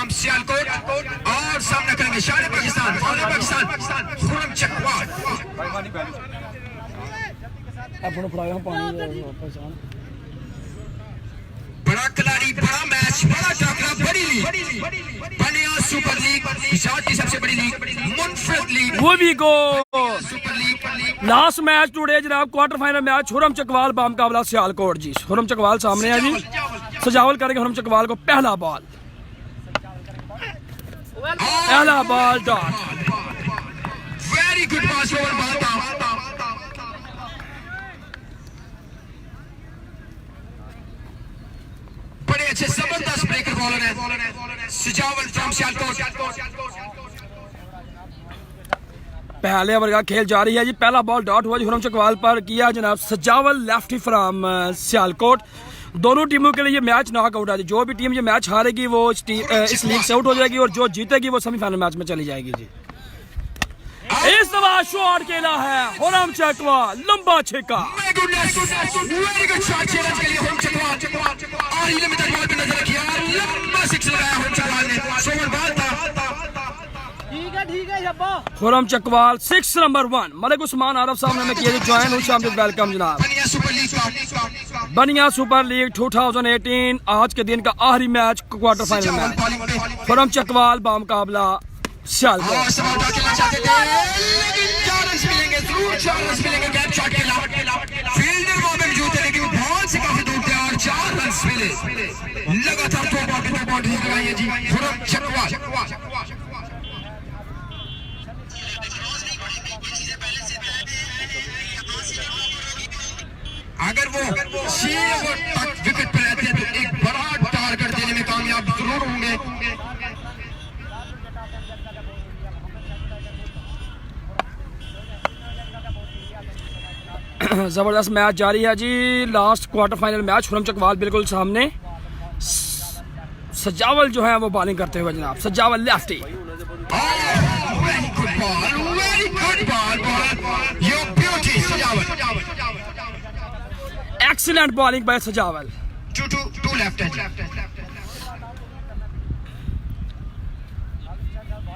From Sialkot और सामना करेंगे शान पाकिस्तान खुरम चकवाल। बड़ा खिलाड़ी, बड़ा मैच, बड़ा टकरा, बड़ी लीग, बनिया सुपर लीग, गुजरात की सबसे बड़ी लीग, मुनफरद लीग, वो भी go super league. Last match today जनाब, quarter final match Khurram Chakwal बामुकाबला सियालकोट जी। हुरम चकवाल सामने है जी, सजावल करेंगे हुरम चकवाल को। पहला ball dot, very good pass over ball था। बड़े अच्छे जबरदस्त ब्रेकर बॉलर है सजावल फ्रॉम सियालकोट। पहले ओवर का खेल जारी है जी। पहला बॉल डॉट हुआ जी हुरम चकवाल पर, किया जनाब सजावल लेफ्टी फ्रॉम सियालकोट। दोनों टीमों के लिए ये मैच नॉकआउट है जी। जो भी टीम ये मैच हारेगी वो इस लीग से आउट हो जाएगी और जो जीतेगी वो सेमीफाइनल मैच में चली जाएगी जी। इस दफा शॉट खेला है हुरम चकवाल, लंबा छक्का। खुरम चकवाल 6 नंबर 1 मलिक उस्मान आरफ साहब ने किया ज्वाइन। वेलकम जनाब। बनिया सुपर लीग 2018 आज के दिन का आखिरी match, quarter final match, Khurram Chakwal बामुकाबला सियालकोट। लगातार 2 बाउंड्रीज लगाई है जी खुरम चकवाल। अगर वो 6 ओवर तक विकेट पर रहते हैं तो एक बड़ा टारगेट देने में कामयाब जरूर होंगे। जबरदस्त मैच जारी है जी। Last quarter final match, Khurram Chakwal बिल्कुल सामने, सजावल जो है वो बॉलिंग करते हुए जनाब। सजावल लेफ्टी, एक्सीलेंट बॉलिंग बाय सजावल। टू लेफ्ट है,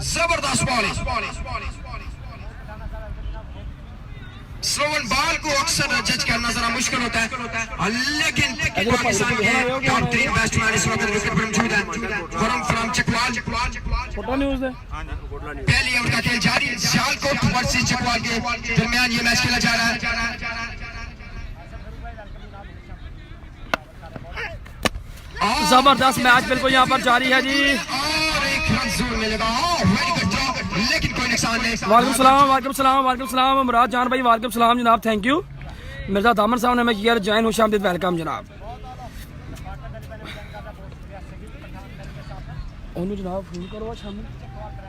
जबरदस्त बॉलिंग। स्लोवन बॉल को अक्सर जज करना जरा मुश्किल होता है, लेकिन पाकिस्तान के टॉप 3 बैट्समैन इस वक्त विकेट पर मौजूद हैं। खुरम फ्रॉम चकवाल। पहली ओवर का खेल जारी, सियालकोट वर्सेस चकवाल के दरमियान ये मैच खेला जा रहा है। जबरदस्त मैच बिल्कुल यहाँ पर जारी है जी। और एक रन जरूर मिलेगा, लेकिन कोई नुकसान नहीं। वालेकुम सलाम मुराद जान भाई, वालेकुम सलाम जनाब, थैंक यू। मिर्जा दामन साहब ने मैं किया ज्वाइन, खुशामदीद, वेलकम जनाब। जनाब फोन करो शामिल।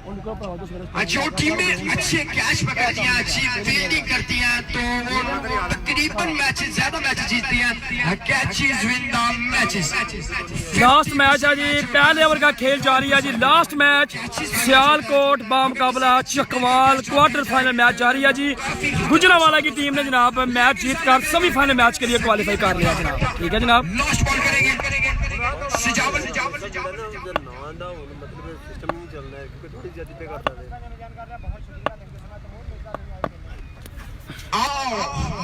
जो टीमें अच्छे कैच पकड़ती हैं, अच्छी फील्डिंग करती हैं, तो वो तकरीबन मैचेस, ज्यादा मैचेस जीतती हैं। Catches win the matches. Last match है जी, पहले ओवर का खेल जारी है जी। लास्ट मैच सियालकोट बामुकाबला चकवाल, क्वार्टर फाइनल मैच जारी है जी। गुजरांवाला की टीम ने जनाब मैच जीतकर सेमीफाइनल मैच के लिए क्वालिफाई कर लिया जनाब। ठीक है जनाब। लास्ट बॉल करेंगे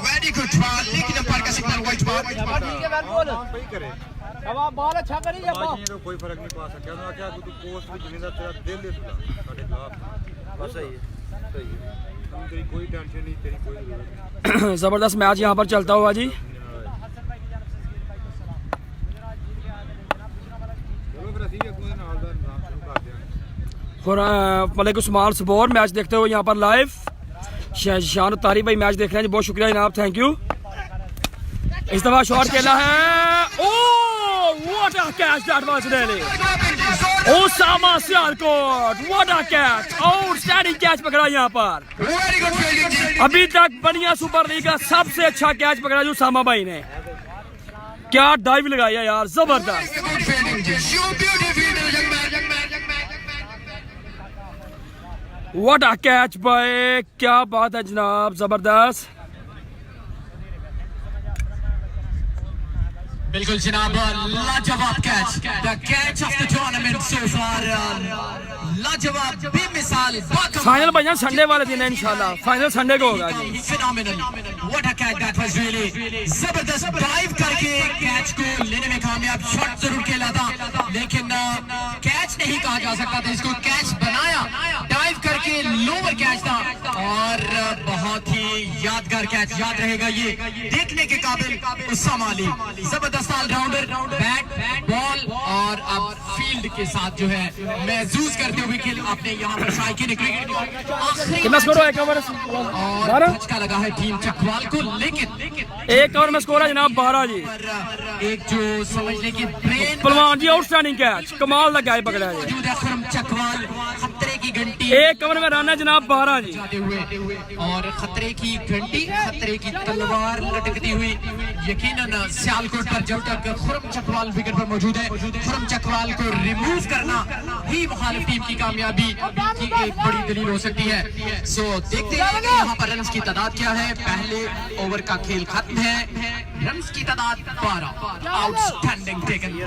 वेरी गुड बॉल, लेकिन अंपायर का सिग्नल वाइट बॉल। ठीक है बैट बॉल अब आप बॉल अच्छा करी जब तो कोई फर्क नहीं पा सकता ना, क्या तू पोस्ट भी जिंदा तेरा दिल दे दूंगा साडे खिलाफ। बस सही है, हम तेरी कोई टेंशन नहीं, तेरी कोई जरूरत नहीं। जबरदस्त मैच यहाँ पर चलता हुआ जी। मलिक उस्मान स्पोर्ट मैच देखते हुए यहाँ पर लाइव। शान तारी भाई मैच देख रहे हैं जी, बहुत शुक्रिया जनाब, थैंक यू। इस दफा शॉट खेला है, oh what a catch that was really. Osama Sialkot, what a catch, outstanding catch पकड़ा यहाँ पर। अभी तक बनिया सुपर लीग का सबसे अच्छा कैच पकड़ा जी ओसामा भाई ने। क्या डाइव लगाया यार, जबरदस्त। व्हाट अ कैच बाय, क्या बात है जनाब, जबरदस्त। बिल्कुल जनाब, लाजवाब catch, the catch of the tournament so far, लाजवाब बेमिसाल। फाइनल भैया संडे वाले दिन है इंशाल्लाह, फाइनल संडे को होगा जी। Phenomenal, what a catch, that was really जबरदस्त। डाइव करके कैच को लेने में कामयाब, शॉट जरूर खेला था लेकिन कैच नहीं कहा जा सकता था इसको, कैच बनाया डाइव करके, लोअर कैच था और बहुत ही यादगार कैच, याद रहेगा ये देखने के काबिल। उस्सामा अली जबरदस्त ऑलराउंडर, बैट बॉल और अब फील्ड के साथ जो है महसूस करते हुए खेल आपने यहाँ पर ट्राई की। कितना स्कोर है? एक ओवर और झटका लगा है टीम चकवाल को, लेकिन एक ओवर में स्कोर है जनाब 12 जी। एक जो समझने की ब्रेन पहलवान जी आउटस्टैंडिंग कैच, कमाल का कैच पकड़ा है। मौजूद है। खुरम चकवाल खतरे की घंटी एक ओवर में रन है जनाब 12 जी। जाते हुए और खतरे की घंटी, खतरे की तलवार लटकती हुई यकीनन सियालकोट पर जब तक खुरम चकवाल विकेट पर मौजूद है, खुरम चकवाल को रिमूव करना ही मुखालिफ टीम की कामयाबी की एक बड़ी दलील हो सकती है। सो देखते हैं कि यहाँ पर रन्स की तादाद क्या है। पहले ओवर का खेल खत्म है, रन्स की तादाद 12। Outstanding taken. ये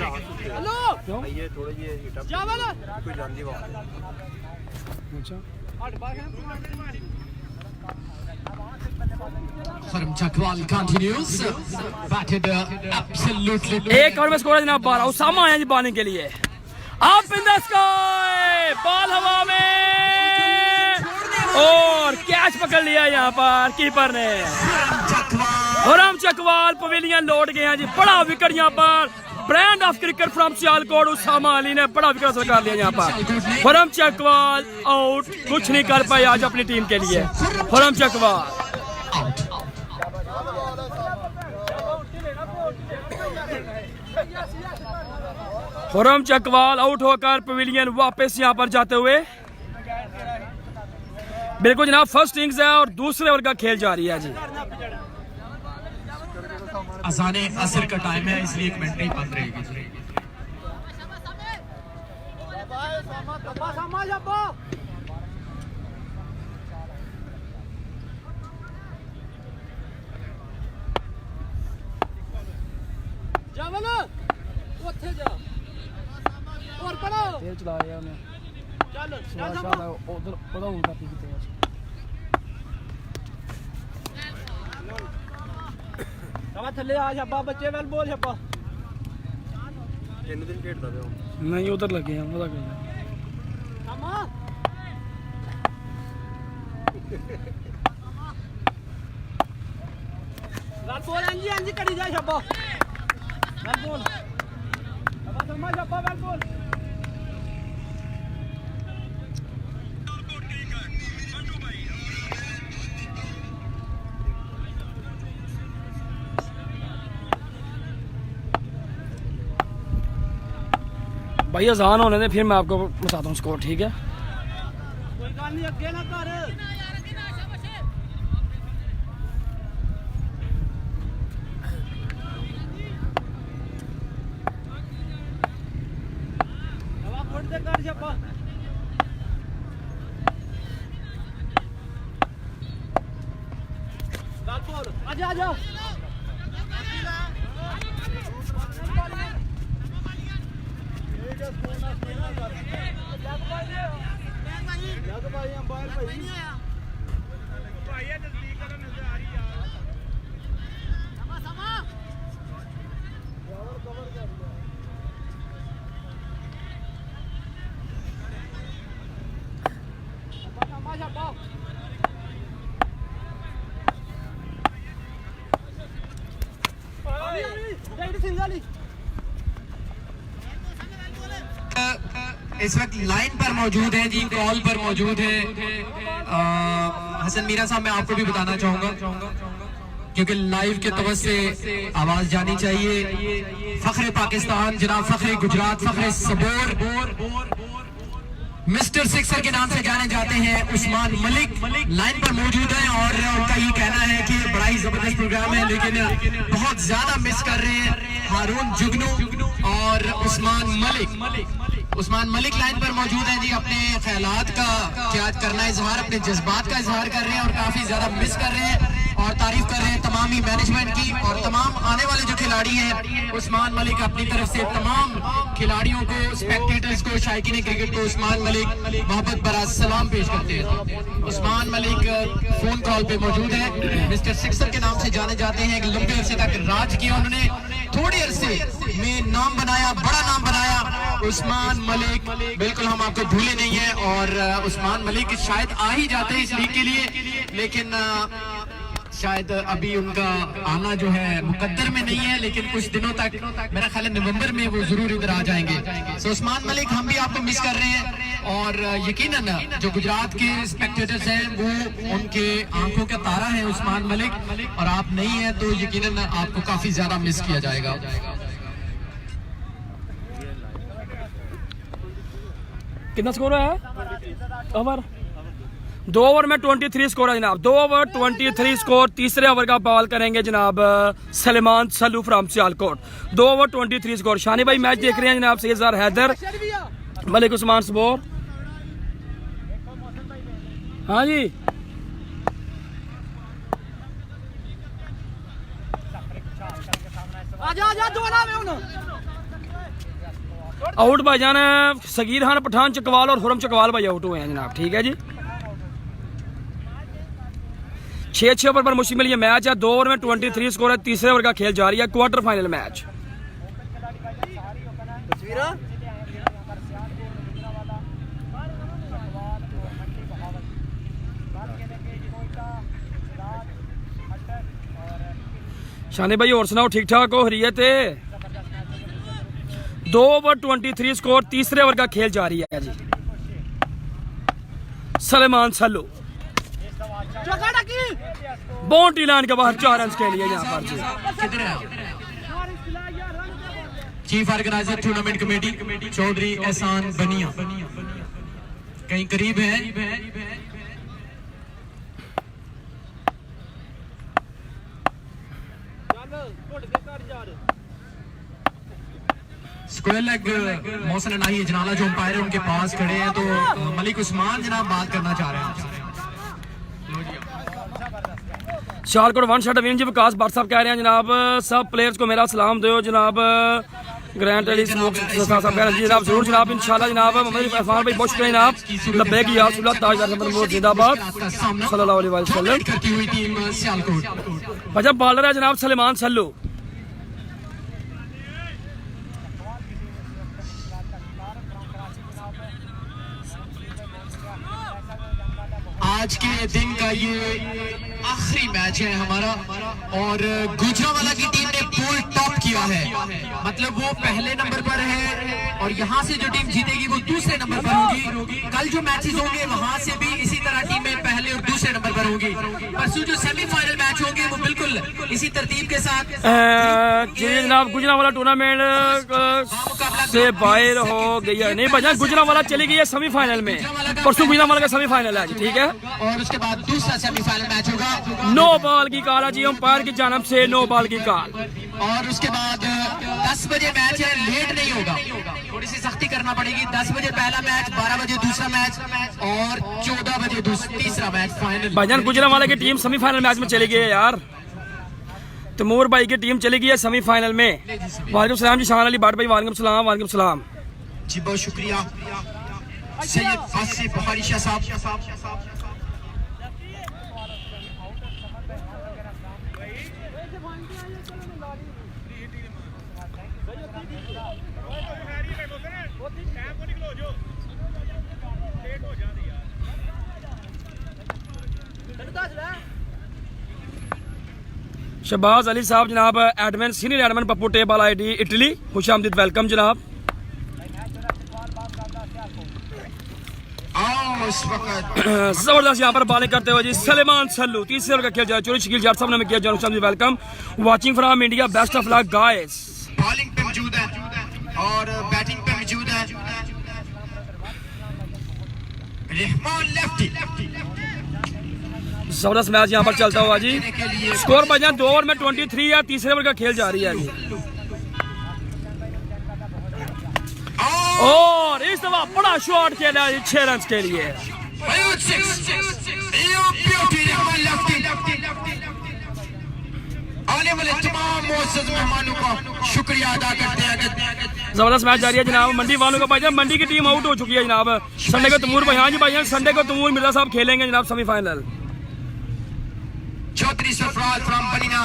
थोड़ी ये कोई जानती बात Khurram Chakwal continues, batted absolutely. एक ओवर में स्कोर है जनाब 12। उसामा आया जी बॉलिंग के लिए। Up in the sky, ball हवा में और कैच पकड़ लिया यहाँ पर कीपर ने। खुरम चकवाल पवेलियन लौट गए हैं जी। बड़ा विकेट यहाँ पर, brand of cricket from Sialkot, Usama Ali ने बड़ा विकेट हासिल कर लिया यहाँ पर। खुरम चकवाल आउट, कुछ नहीं कर पाए आज अपनी टीम के लिए। खुरम चकवाल खुरम चकवाल आउट होकर पवेलियन वापस यहां पर जाते हुए। बिल्कुल जनाब, फर्स्ट इनिंग्स है और दूसरे ओवर का खेल जारी है जी। अज़ाने असर का टाइम है, इसलिए कमेंट्री बंद रहेगी। तेल चला रहा है उन्हें। उधर पता उल्टा पी कितने थले आ छप्पा बच्चे वेल बोल छप्पा तीन दिन खेलता थे नहीं, उधर लगे हैं उधर गए। वेल बोल अंजी अंजी करी जा छप्पा वेल बोल अब सम्मा छप्पा वेल बोल। भाई अजान होने दे, फिर मैं आपको बताता हूँ स्कोर, ठीक है? कोई गल नहीं, अगे ना कर। हवा फुट दे कर छप्पा। गल बोल, आजा आजा। इस वक्त लाइन पर मौजूद है जी, कॉल पर मौजूद है हसन मीरा साहब। मैं आपको भी बताना चाहूंगा क्योंकि लाइव के तवज्जो से आवाज जानी चाहिए। फख्रे पाकिस्तान जनाब फख्रे गुजरात फख्रे सबोर मिस्टर सिक्सर के नाम से जाने जाते हैं उस्मान मलिक लाइन पर मौजूद है और उनका ये कहना है कि बड़ा ही जबरदस्त प्रोग्राम है लेकिन बहुत ज्यादा मिस कर रहे हैं हारून जुगनू और उस्मान मलिक लाइन पर मौजूद है जी। अपने ख्यालात का क्या करना इजहार, अपने जज्बात का इजहार कर रहे हैं और काफी ज्यादा मिस कर रहे हैं और तारीफ कर रहे हैं तमाम ही मैनेजमेंट की और तमाम आने वाले जो खिलाड़ी हैं। उस्मान मलिक अपनी तरफ से तमाम खिलाड़ियों को, स्पेक्टेटर्स को, शायकीन क्रिकेट को उस्मान मलिक मोहब्बत भरा सलाम पेश करते हैं। उस्मान मलिक फोन कॉल पे मौजूद है। मिस्टर सिक्सर के नाम से जाने जाते हैं। एक लंबे अरसे तक राज किया उन्होंने, थोड़े अरसे में नाम बनाया, बड़ा नाम बनाया। उस्मान मलिक बिल्कुल हम आपको भूले नहीं है और उस्मान मलिक शायद आ ही जाते हैं इस लीग के लिए, लेकिन शायद अभी उनका आना जो है मुकद्दर में नहीं है, लेकिन कुछ दिनों तक मेरा ख्याल है नवंबर में वो जरूर इधर आ जाएंगे। सो उस्मान मलिक हम भी आपको मिस कर रहे हैं और यकीनन जो गुजरात के स्पेक्टेटर्स हैं वो उनके आंखों का तारा है उस्मान मलिक, और आप नहीं है तो यकीनन आपको काफी ज्यादा मिस किया जाएगा। कितना स्कोर है ओवर? 2 ओवर में 23 स्कोर है जनाब। 2 ओवर 23 स्कोर। तीसरे ओवर का बॉल करेंगे जनाब Salman Sallu from Sialkot. 2 over 23 score. Shani भाई मैच देख रहे हैं जनाब। सैयद हैदर, मलिक उस्मान सबोर। हाँ जी, आउट भाईजान सगीर खान पठान चकवाल और हुरम चकवाल भाई आउट हुए हैं जनाब। ठीक है जी, 6 ओवर पर मुश्किल ये मैच है। 2 ओवर में 23 स्कोर है। तीसरे ओवर का खेल जारी है। Quarter final match. शानी भाई और सुनाओ, ठीक ठाक हो? हरियत है। 2 ओवर 23 स्कोर। तीसरे ओवर का खेल जारी है जी। सलमान सल्लू बाउंड्री लाइन के बाहर 4 रन के लिए यहाँ पर जी। Chief organizer tournament committee Chaudhry Ehsan Baniya कहीं करीब है। स्क्वायर लेग मोहसिन अनाही अजनाला जो अंपायर है उनके पास खड़े हैं, तो मलिक उस्मान जनाब बात करना चाह रहे हैं आपसे। शालकोट 1 शॉट विन जी। विकास भट्ट साहब कह रहे हैं जनाब सब प्लेयर्स को मेरा सलाम दो जनाब। ग्रैंड अली स्मोक साहब कह रहे हैं जी जनाब जरूर जनाब इंशाल्लाह जनाब। मोहम्मद इरफान भाई बहुत शुक्रिया जनाब। लब्बैक या रसूलुल्लाह ताजदार नंबर जिंदाबाद सल्लल्लाहु अलैहि वसल्लम। करती हुई टीम सियालकोट। अच्छा बॉलर है जनाब सलमान सल्लू। आज के दिन का ये आखिरी मैच है हमारा और गुजरांवाला की टीम ने पूल टॉप किया है, मतलब वो पहले नंबर पर है और यहाँ से जो टीम जीतेगी वो दूसरे नंबर पर होगी। कल जो मैचेस होंगे वहां से भी इसी तरह टीमें पहले और दूसरे नंबर पर होंगी। परसों जो सेमीफाइनल मैच होंगे वो बिल्कुल इसी तरतीब के साथ जनाब गुजरांवाला टूर्नामेंट से बाहर हो गई है। नहीं भैया गुजरांवाला चली गई है सेमीफाइनल में। परसों गुजरांवाला का सेमीफाइनल है जी। ठीक है, और उसके बाद दूसरा सेमीफाइनल मैच होगा। नो बॉल की कॉल है जी अंपायर की जानब से। नो बॉल की कॉल। और उसके बाद 10 बजे मैच है, लेट नहीं होगा, थोड़ी सी सख्ती करना पड़ेगी। 10 बजे पहला मैच, 12 बजे दूसरा मैच और 14 बजे तीसरा मैच फाइनल। भाईजान गुजरांवाला की टीम सेमीफाइनल मैच में चली गई है यार। तैमूर भाई की टीम चली गई है सेमीफाइनल में। वालेकुम सलाम जी शान अली भाट भाई। वालेकुम सलाम। वालेकुम सलाम जी, बहुत शुक्रिया सैयद आसिफ बुखारी शाह साहब। शहबाज अली साहब जनाब admin senior admin Pappu table ID Italy खुशामदीद वेलकम जनाब। जबरदस्त यहाँ पर बॉलिंग करते हुए जी सलमान सल्लू। तीसरे ओवर का खेल जाए। चोरी शकील जाट साहब ने किया जान खुशामदीद welcome. Watching from India, best of luck guys. Bowling पे मौजूद है और बैटिंग पे मौजूद है रहमान लेफ्टी। जबरदस्त मैच यहाँ पर चलता हुआ जी। स्कोर भाईजान 2 ओवर में 23 है। तीसरे ओवर का खेल जारी है जी। और इस दफा बड़ा शॉट खेला है 6 रन के लिए। आने वाले तमाम मोअज़्ज़ज़ मेहमानों का शुक्रिया अदा करते हैं। जबरदस्त मैच जारी है जनाब। मंडी वालों का भाईजान मंडी की टीम आउट हो चुकी है जनाब। संडे को तमूर भाई, हाँ जी भाईजान, संडे को तमूर मिर्जा साहब खेलेंगे जनाब सेमीफाइनल। चौधरी सरफराज फ्रॉम बनिया,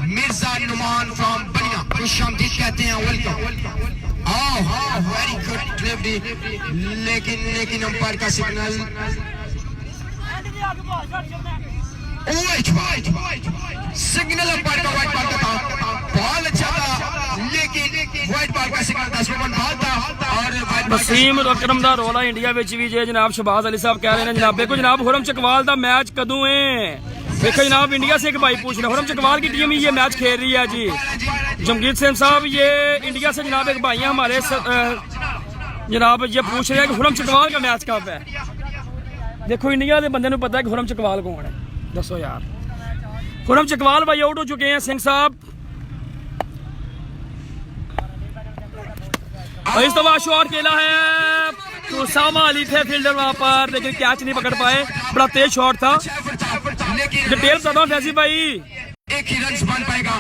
मिर्जा नुमान फ्रॉम बनिया, खुशामदीद कहते हैं, वेलकम। वेरी गुड डिलीवरी, लेकिन अंपायर का सिग्नल सिग्नल अंपायर का व्हाइट बॉल का था, बॉल अच्छा था लेकिन व्हाइट बॉल का सिग्नल 10 रन बॉल था। और वसीम अकरम दा रोला इंडिया विच भी जे जनाब। शहबाज अली साहब कह रहे हैं जनाब, देखो जनाब हुरम चकवाल दा मैच कदों है। देखो जनाब इंडिया से एक भाई पूछ रहे हैं, हुरम चकवाल की टीम ये मैच खेल रही है जी। जमगीर सिंह साहब ये इंडिया से जनाब एक भाई हैं हमारे जनाब, ये पूछ रहे हैं कि हुरम चकवाल का मैच कब है। देखो इंडिया के बंदे पता है कि हुरम चकवाल कौन है, दसो यार। हुरम चकवाल भाई आउट हो चुके हैं सिंह साहब। और इस दफा शॉट खेला है तो उसामा अली थे फील्डर वहां पर, लेकिन कैच नहीं पकड़ पाए। बड़ा तेज शॉट था। डिटेल बता दो फैजी भाई, एक ही रन बन पाएगा,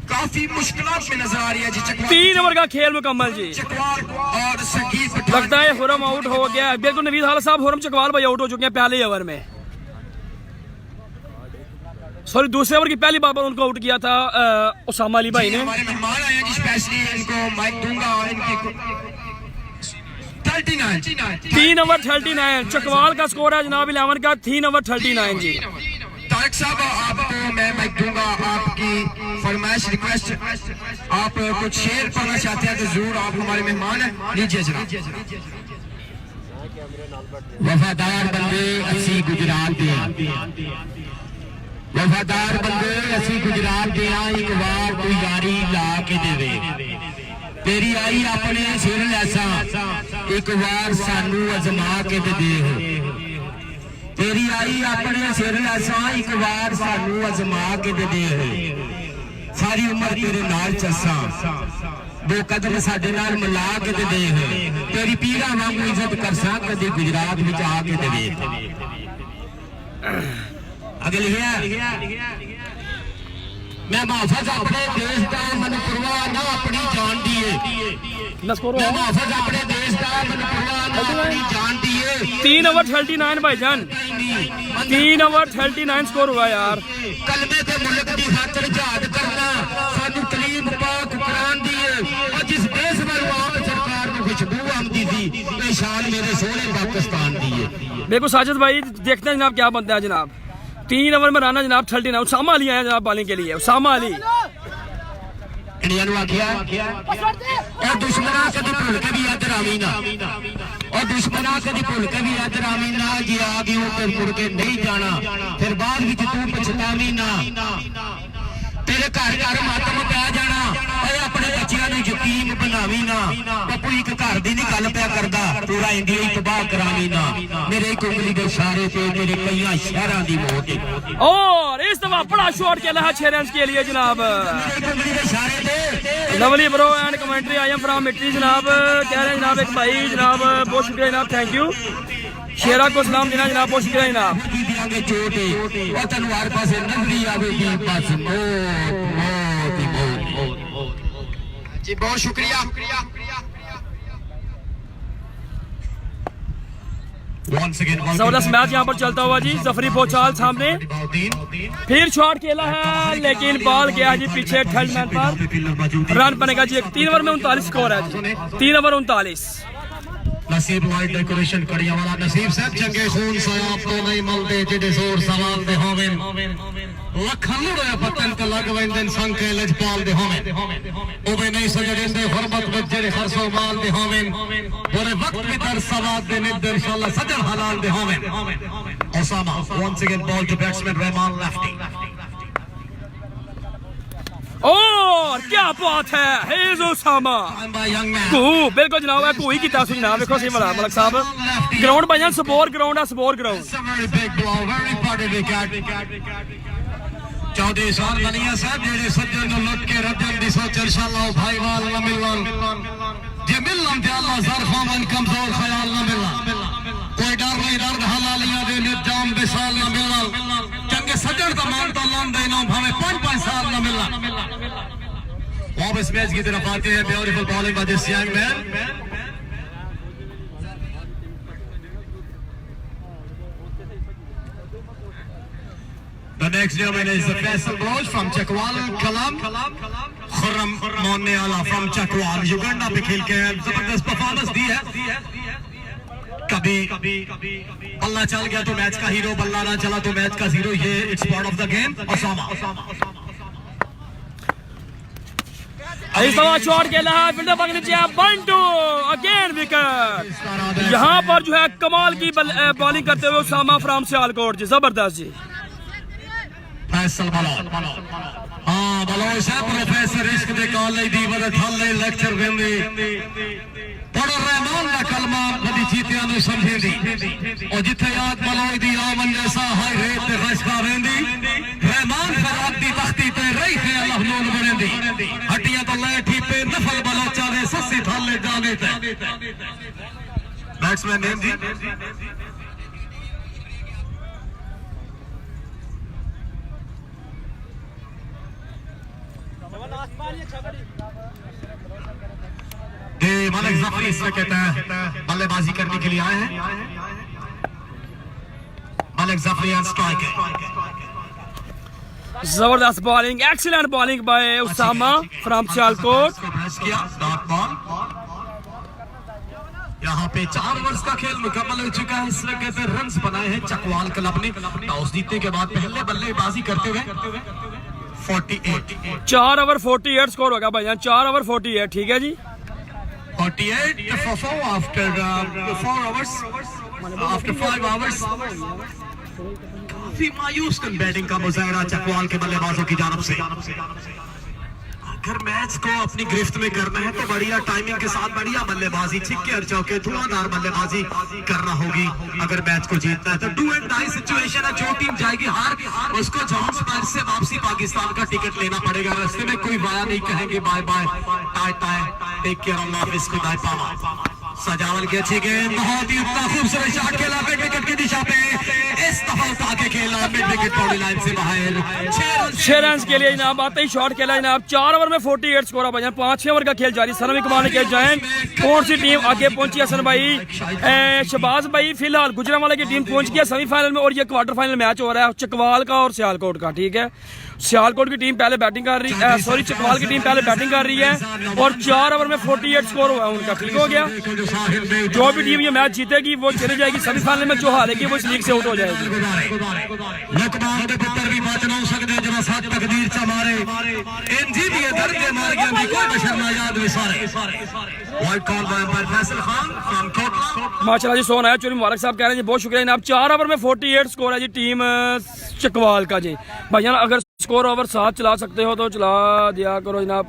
काफी मुश्किलात में नजर आ रही है जी। 3 ओवर का खेल मुकम्मल जी। और संगीत लगता है हुरम आउट हो गया। बिल्कुल नवीद हाल साहब, हुरम चकवाल भाई आउट हो चुके हैं पहले ओवर में। सॉरी दूसरे ओवर की पहली बार उनको आउट किया था उसामा अली भाई ने। हमारे मेहमान आए हैं जी, स्पेशली इनको माइक दूंगा और इनकी 39 3 ओवर 39 चकवाल का स्कोर है जनाब 11 का, 3 ओवर 39 जी। तारक साहब आपको मैं माइक दूंगा, आपकी फरमाइश रिक्वेस्ट, आप कुछ शेर पढ़ना चाहते हैं तो जरूर, आप हमारे मेहमान हैं, लीजिए जनाब। वफादार बंदे असी गुजरात दे, वफादार बंदे असी गुजरात दे, एक बार कोई यारी ला के देवे, तेरी आई अपने सिर लैसा, एक बार सानू अजमा के दे। तेरी आई अपने सिर लैसा, एक बार सानू अजमा के दे। सारी उम्र तेरे नाल चसा, दो कदम साडे नाल मिला के दे। तेरी पीरा वांगू इज्जत करसा, कदी गुजरात विच आके दे। अगे लिखिया, मैं महफज अपने देश का मन परवाह ना अपनी जान दिए, मैं महफज अपने देश का मन परवाह ना अपनी जान दिए। 3 ओवर 39 भाईजान, 3 ओवर 39 स्कोर हुआ यार। कलमे ते मुल्क दी खातिर जहाद करना, सानू तलीम पाक कुरान दिए, और जिस देश में आम सरकार को खुशबू आमदी थी, ये शान मेरे सोने पाकिस्तान दी है। देखो साजिद भाई देखते हैं जनाब क्या बनता है जनाब। 3 ओवर में राना जनाब 39। उसामा अली आया जनाब बॉलिंग के लिए, उसामा अली। इंडिया नु आखिया और दुश्मना कदी भूल के भी याद रामी ना, और दुश्मना कदी भूल के भी याद रामी ना, जी आ गई ऊपर मुड़ के नहीं जाना, फिर बाद विच तू पछतावी ना, तेरे घर घर मातम पै जाना, और अपने बच्चियां नु यतीम बनावी ना, पप्पू एक घर दी नहीं गल पिया करदा, पूरा इंडिया ही तबाह करावी ना, मेरे एक उंगली दे इशारे पे मेरे कई शहरां दी मौत। और इस दफा बड़ा शॉट खेला है 6 रन के लिए जनाब। Lovely bro and commentary I am from Italy जनाब, कह रहे हैं जनाब एक भाई जनाब, बहुत शुक्रिया जनाब, थैंक यू। शेरा को सलाम देना जनाब, बहुत शुक्रिया जनाब। जी बहुत शुक्रिया। जबरदस्त मैच यहाँ पर चलता हुआ जी। जफरी पोचाल सामने, फिर शॉट खेला है लेकिन बॉल गया जी पीछे थर्ड मैन पर। रन बनेगा जी 3 ओवर में 39 स्कोर है जी, 3 ओवर 39। नसीब लाइट डेकोरेशन कड़िया वाला नसीब साहब चंगे खून से आप तो नहीं मलते जिदे जोर सवाल दे होवेन, लखन रोया पतन ते लग वेंदन संके लजपाल दे होवेन, ओबे नहीं सजरिंदे हुरमत विच जेड़े खरसो माल दे होवेन, पूरे वक्त में दर सवाद दे निद इंशाल्लाह सजन हलाल दे होवेन। Osama once again ball to batsman Rehman lefty. और क्या बात है, हेज ओसामा कू बिल्कुल जनाब है कू ही कीता सी जनाब। देखो सी वाला मलक साहब ग्राउंड भाईजान स्पोर ग्राउंड है, स्पोर ग्राउंड। चौधरी साल बनिया साहब जेड़े सज्जन नु लुट के रजन दी सोच इंशाल्लाह भाई वाल न मिलन, जे मिलन ते अल्लाह ज़रफा मन कमजोर ख्याल न मिलन, कोई डर नहीं दर्द हलालियां दे निजाम बेसाल न मिलन। सज्जन का मान तो लोन देना हमें 5 साल न मिलना। वापस मैच की तरफ आते हैं। Beautiful bowling by this young man. The next gentleman is Faisal Bose from Chakwal Kalam. Khurram Monne Ala from Chakwal Uganda पे खेल के जबरदस्त परफॉर्मेंस दी है। कभी बल्ला चल गया तो मैच का हीरो, बल्ला ना चला तो मैच का जीरो। ये it's part of the game. Osama इस दफा शॉट खेला है फील्डर पकड़ नीचे 1-2 अगेन विकेट। यहाँ पर जो है कमाल की बॉलिंग करते हुए ओसामा फ्रॉम सियालकोट जी, जबरदस्त जी। फैसल बलोच हाँ बलोच है प्रोफेसर इश्क दे कॉलेज दी वद थल्ले लेक्चर देंदी पढ़ो रहमान दा कलमा कदी जीतियां नु समझेंदी और जिथे याद बलोच दी आमन जैसा हाय रेत ते खशका वेंदी रहमान फराक दी तख्ती ते रही थे अल्लाह नून बनेंदी हड्डियां तो ले ठीपे नफल बलोचा दे सस्सी थल्ले जाने ते बैट्समैन नेम जी मलिक जफरी इसमें कहता है बल्लेबाजी करने के लिए आए हैं। Malik Jafri end striker. जबरदस्त bowling, excellent bowling by Usama from Sialkot. यहाँ पे 4 ओवर्स का खेल मुकम्मल हो चुका है। इसमें कहते हैं रन्स बनाए हैं चकवाल क्लब ने टॉस जीतने के बाद पहले बल्लेबाजी करते हुए 48 4 ओवर 48 स्कोर होगा भाई, 4 ओवर 48 ठीक है जी। 48 for 4 after 4 hours after 5 hours काफी मायूस कन बैटिंग का मुजाहरा चकवाल के बल्लेबाजों की जानब से। अगर मैच को अपनी गिरफ्त में करना है तो बढ़िया टाइमिंग के साथ बढ़िया बल्लेबाजी, छिक्के और चौके, धुआंधार बल्लेबाजी करना होगी। अगर मैच को जीतना है तो डू एंड डाई सिचुएशन है। जो टीम जाएगी हार उसको जॉन्स पैर से वापसी पाकिस्तान का टिकट लेना पड़ेगा। रास्ते में कोई वाया नहीं कहेंगे बाय बाय टाय टाय टेक केयर अल्लाह हाफिज़ खुदा पामा। सजावल की अच्छी गेंद, बहुत ही उतना खूबसूरत शॉट खेला मिड विकेट की दिशा पे। इस दफा उठा के खेला मिड विकेट बाउंड्री लाइन से बाहर। 6 रन के लिए जनाब आते ही शॉट खेला जनाब। 4 ओवर में 48 स्कोर है भाई। 5-6 ओवर का खेल जारी। सनवी कमान के जाएं कौन सी टीम आगे पहुंची? हसन भाई शहबाज भाई फिलहाल गुजरांवाला की टीम पहुंच गई है सेमीफाइनल में और ये क्वार्टर फाइनल मैच हो रहा है चकवाल का और सियालकोट का। ठीक है, सियालकोट की टीम पहले बैटिंग कर रही है, सॉरी चकवाल की टीम पहले बैटिंग कर रही है और 4 ओवर में 48 स्कोर हुआ उनका। ठीक हो गया, जो भी टीम ये मैच जीतेगी वो चली जाएगी सेमीफाइनल में, जो हारेगी वो इस लीग से आउट हो जाएगी। माशाल्लाह जी, सोना है चोरी मुबारक साहब कह रहे हैं जी, बहुत शुक्रिया जनाब। 4 ओवर में 48 स्कोर है जी टीम चकवाल का जी। भाईजान अगर स्कोर ओवर 7 चला सकते हो तो चला दिया करो जनाब।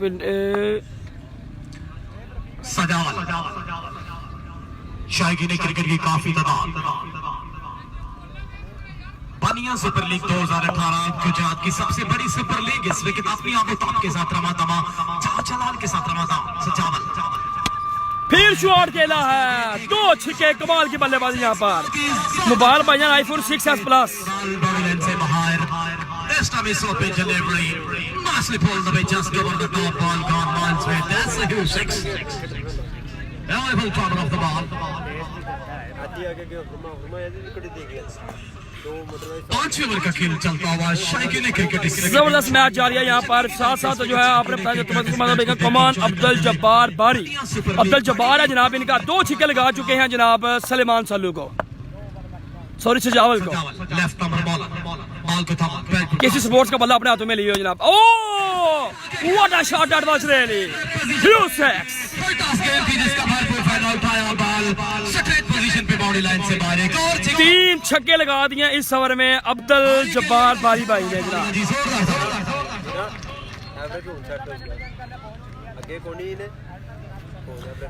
शायकीन क्रिकेट की काफी तादाद बनिया सुपर लीग 2018 गुजरात की सबसे बड़ी सुपर लीग। इस विकेट अपनी आबोताब के साथ रमातमा चावल के साथ चावल फिर शॉट खेला है, 2 छिक्के, कमाल की बल्लेबाजी यहाँ पर। मोबाइल भाईजान iPhone 6s plus. This time is open delivery. Nicely pulled the way just over the top ball. Gone miles with. That's a huge 6. Elevable corner of the ball. 5 over का खेल चलता हुआ शायकीन क्रिकेट। जबरदस्त match जारी है यहाँ पर। साथ साथ जो है आपने कमान अब्दुल जब्बार बारी, अब्दुल जब्बार है जनाब, इनका 2 छिक्के लगा चुके हैं जनाब सलेमान सल्लू को, सॉरी सजावल को। लेफ्ट नंबर बॉल को थमा किसी स्पोर्ट्स का बल्ला अपने हाथों में लियो जनाब। Oh what a shot that was really huge six. जिसका भरपूर फायदा उठाया, बॉल स्ट्रेट पोजीशन पे बाउंड्री लाइन से बाहर। एक और 3 छक्के लगा दिए इस ओवर में अब्दुल जब्बार बारी भाई ने जनाब।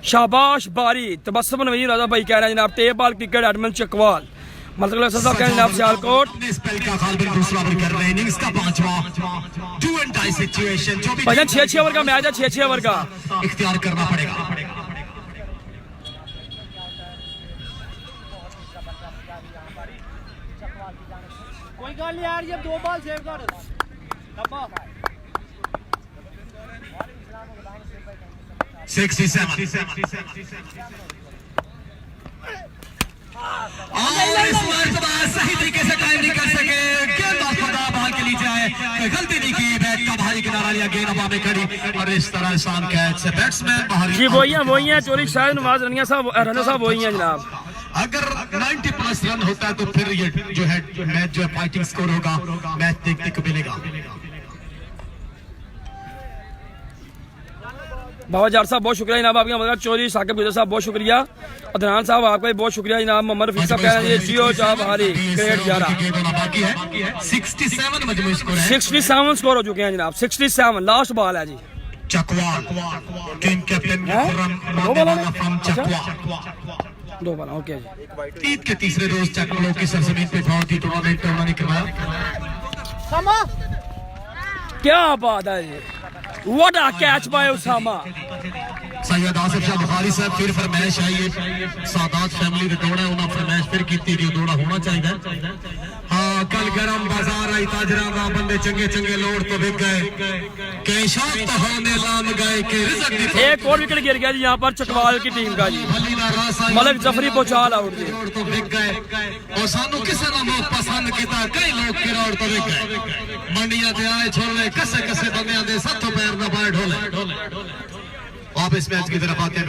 शाबाश बारी। तबस्सुम नवीन राजा भाई कह रहे हैं जनाब tape ball cricket admin Chakwal. मतलब साहब कह रहे हैं जनाब सियालकोट। दूसरा ओवर कर रहे हैं, इनिंग्स का 5वां। Do and die situation. जो भी 6-6 ओवर का मैच है, 6-6 ओवर का इख्तियार करना पड़ेगा। गल यार ये 2 बॉल सेव कर डब्बा 67 और इस मर्तबा सही तरीके से टाइम नहीं कर सके, गेंदबाज खुदा बाहर के नीचे आए, कोई गलती नहीं की, बैट का भारी किनारा लिया, गेंद हवा में खड़ी और इस तरह आसान कैच से बैट्समैन बाहर। जी वही हैं चोरी शायद नवाज रनिया साहब रना साहब वही हैं जनाब। अगर 90+ रन होता है तो फिर ये जो है मैच जो है फाइटिंग स्कोर होगा, मैच देखने को मिलेगा। बाबा जार साहब बहुत शुक्रिया जनाब आपका मदद, चौधरी साकिब गुजर साहब बहुत शुक्रिया, अदनान साहब आपका भी बहुत शुक्रिया जनाब, मोहम्मद रफीक साहब कह रहे हैं जियो चाप हारी क्रिकेट 11 बाकी है 67 मजमूई स्कोर है, 67 स्कोर हो चुके हैं जनाब, 67 लास्ट बॉल है जी। Chakwal team captain from Chakwal 2 ball okay जी। ईद के तीसरे रोज चकवालों की सरजमीन पे बहुत ही टूर्नामेंट उन्होंने करवाया। क्या बात है जी, what a catch by Usama. Syed Asif Shah Bukhari साहब फिर फरमाइश आई है, सादात फैमिली दे दौड़ा उन्होंने फरमाइश फिर की थी, दौड़ा होना चाहिए। हाँ कल गरम बाजार आई ताजरा दा, बंदे चंगे चंगे लोड़ तो बिक गए, के शौक तो होने लाम गए के रिज़्क़ दी। एक और विकेट गिर गया जी यहाँ पर चकवाल की टीम का जी, मलिक जफरी पहुंचाल आउट जी। तो बिक गए और सानू किसे ना मोह पसंद किया, कई लोग किरोड़ तो बिक गए, मंडियां ते आए छोले कसे कसे बंदियां दे साथों पैर ना पाए ढोले। आप इस मैच की तरफ आते हैं,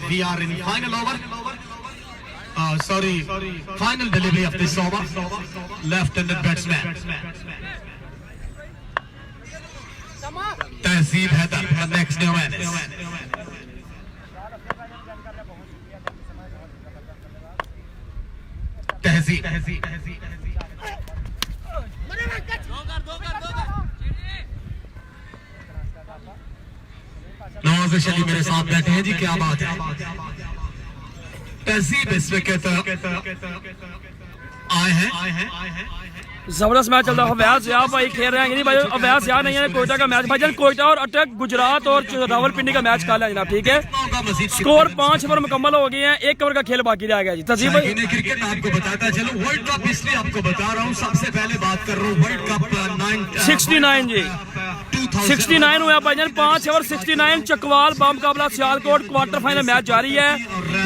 we are in final over, sorry, final delivery of this over, left-handed batsman तहजीब Haider, the next new man. तहजीब नवाज शरीफ मेरे साथ बैठे हैं जी, क्या बात है। तहजीब इस विकेट आए हैं, जबरदस्त मैच चल रहा है। अवैस यार भाई खेल रहे हैं नहीं भाई, अवैस यार नहीं है, कोयटा का मैच भाईजान, कोयटा और अटक गुजरात और रावलपिंडी का मैच कल है जनाब, ठीक है। स्कोर 5 ओवर मुकम्मल हो गए हैं, 1 ओवर का खेल बाकी रह गया जी। तहजीब भाई क्रिकेट आपको बताता चलो, वर्ल्ड कप हिस्ट्री आपको बता रहा हूँ, सबसे पहले बात कर रहा हूँ वर्ल्ड कप 69 जी 69 हुआ भाईजान, 5 ओवर 69, चकवाल बामुकाबला सियालकोट, क्वार्टर फाइनल मैच जारी है।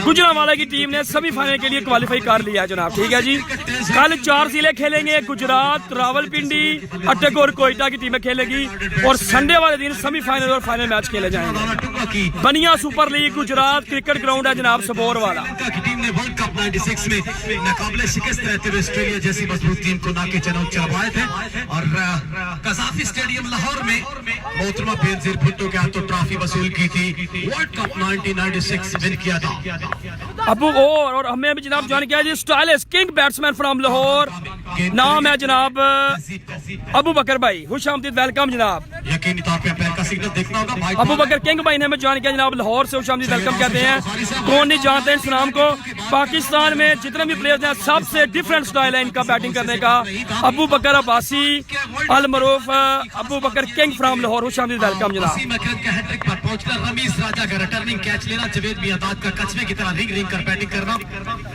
गुजरांवाला की टीम ने सेमीफाइनल के लिए क्वालिफाई कर लिया है जनाब, ठीक है जी। कल 4 जिले खेलेंगे, गुजरात, रावलपिंडी, अटक और कोयटा की टीमें खेलेगी और संडे वाले दिन सेमीफाइनल और फाइनल मैच खेले जाएंगे। बनिया super league Gujarat cricket ground है जनाब, सबोर वाला। टीम ने वर्ल्ड कप 96 में नाकाबिले शिकस्त रहते हुए ऑस्ट्रेलिया जैसी मजबूत टीम को नाके चनौत चढ़वाए थे और कजाफी स्टेडियम लाहौर में मोहतरमा बेनजीर भुट्टो के हाथों ट्रॉफी वसूल की थी, वर्ल्ड कप 1996 विन किया था। अबू और हमें भी जनाब जान किया जी, stylish king batsman from Lahore, नाम है जनाब अबू बकर भाई, खुश आमदीद, वेलकम जनाब। यकीनी तौर पे पैर का सिग्नल देखना होगा भाई। अबू बकर किंग भाई ने हमें जान किया जनाब, लाहौर से खुश आमदीद वेलकम कहते हैं। कौन नहीं जानते इस नाम को, पाकिस्तान में जितने भी प्लेयर्स हैं सबसे डिफरेंट स्टाइल है इनका बैटिंग करने का। अबू बकर अब्बासी अल मरूफ अबू बकर किंग फ्रॉम लाहौर, खुश आमदीद वेलकम जनाब। हैट्रिक पर पहुंचकर रमीज राजा का रिटर्निंग कैच लेना, जवेद मियादाद का कचरे की तरह रिंग रिंग कर बैटिंग करना,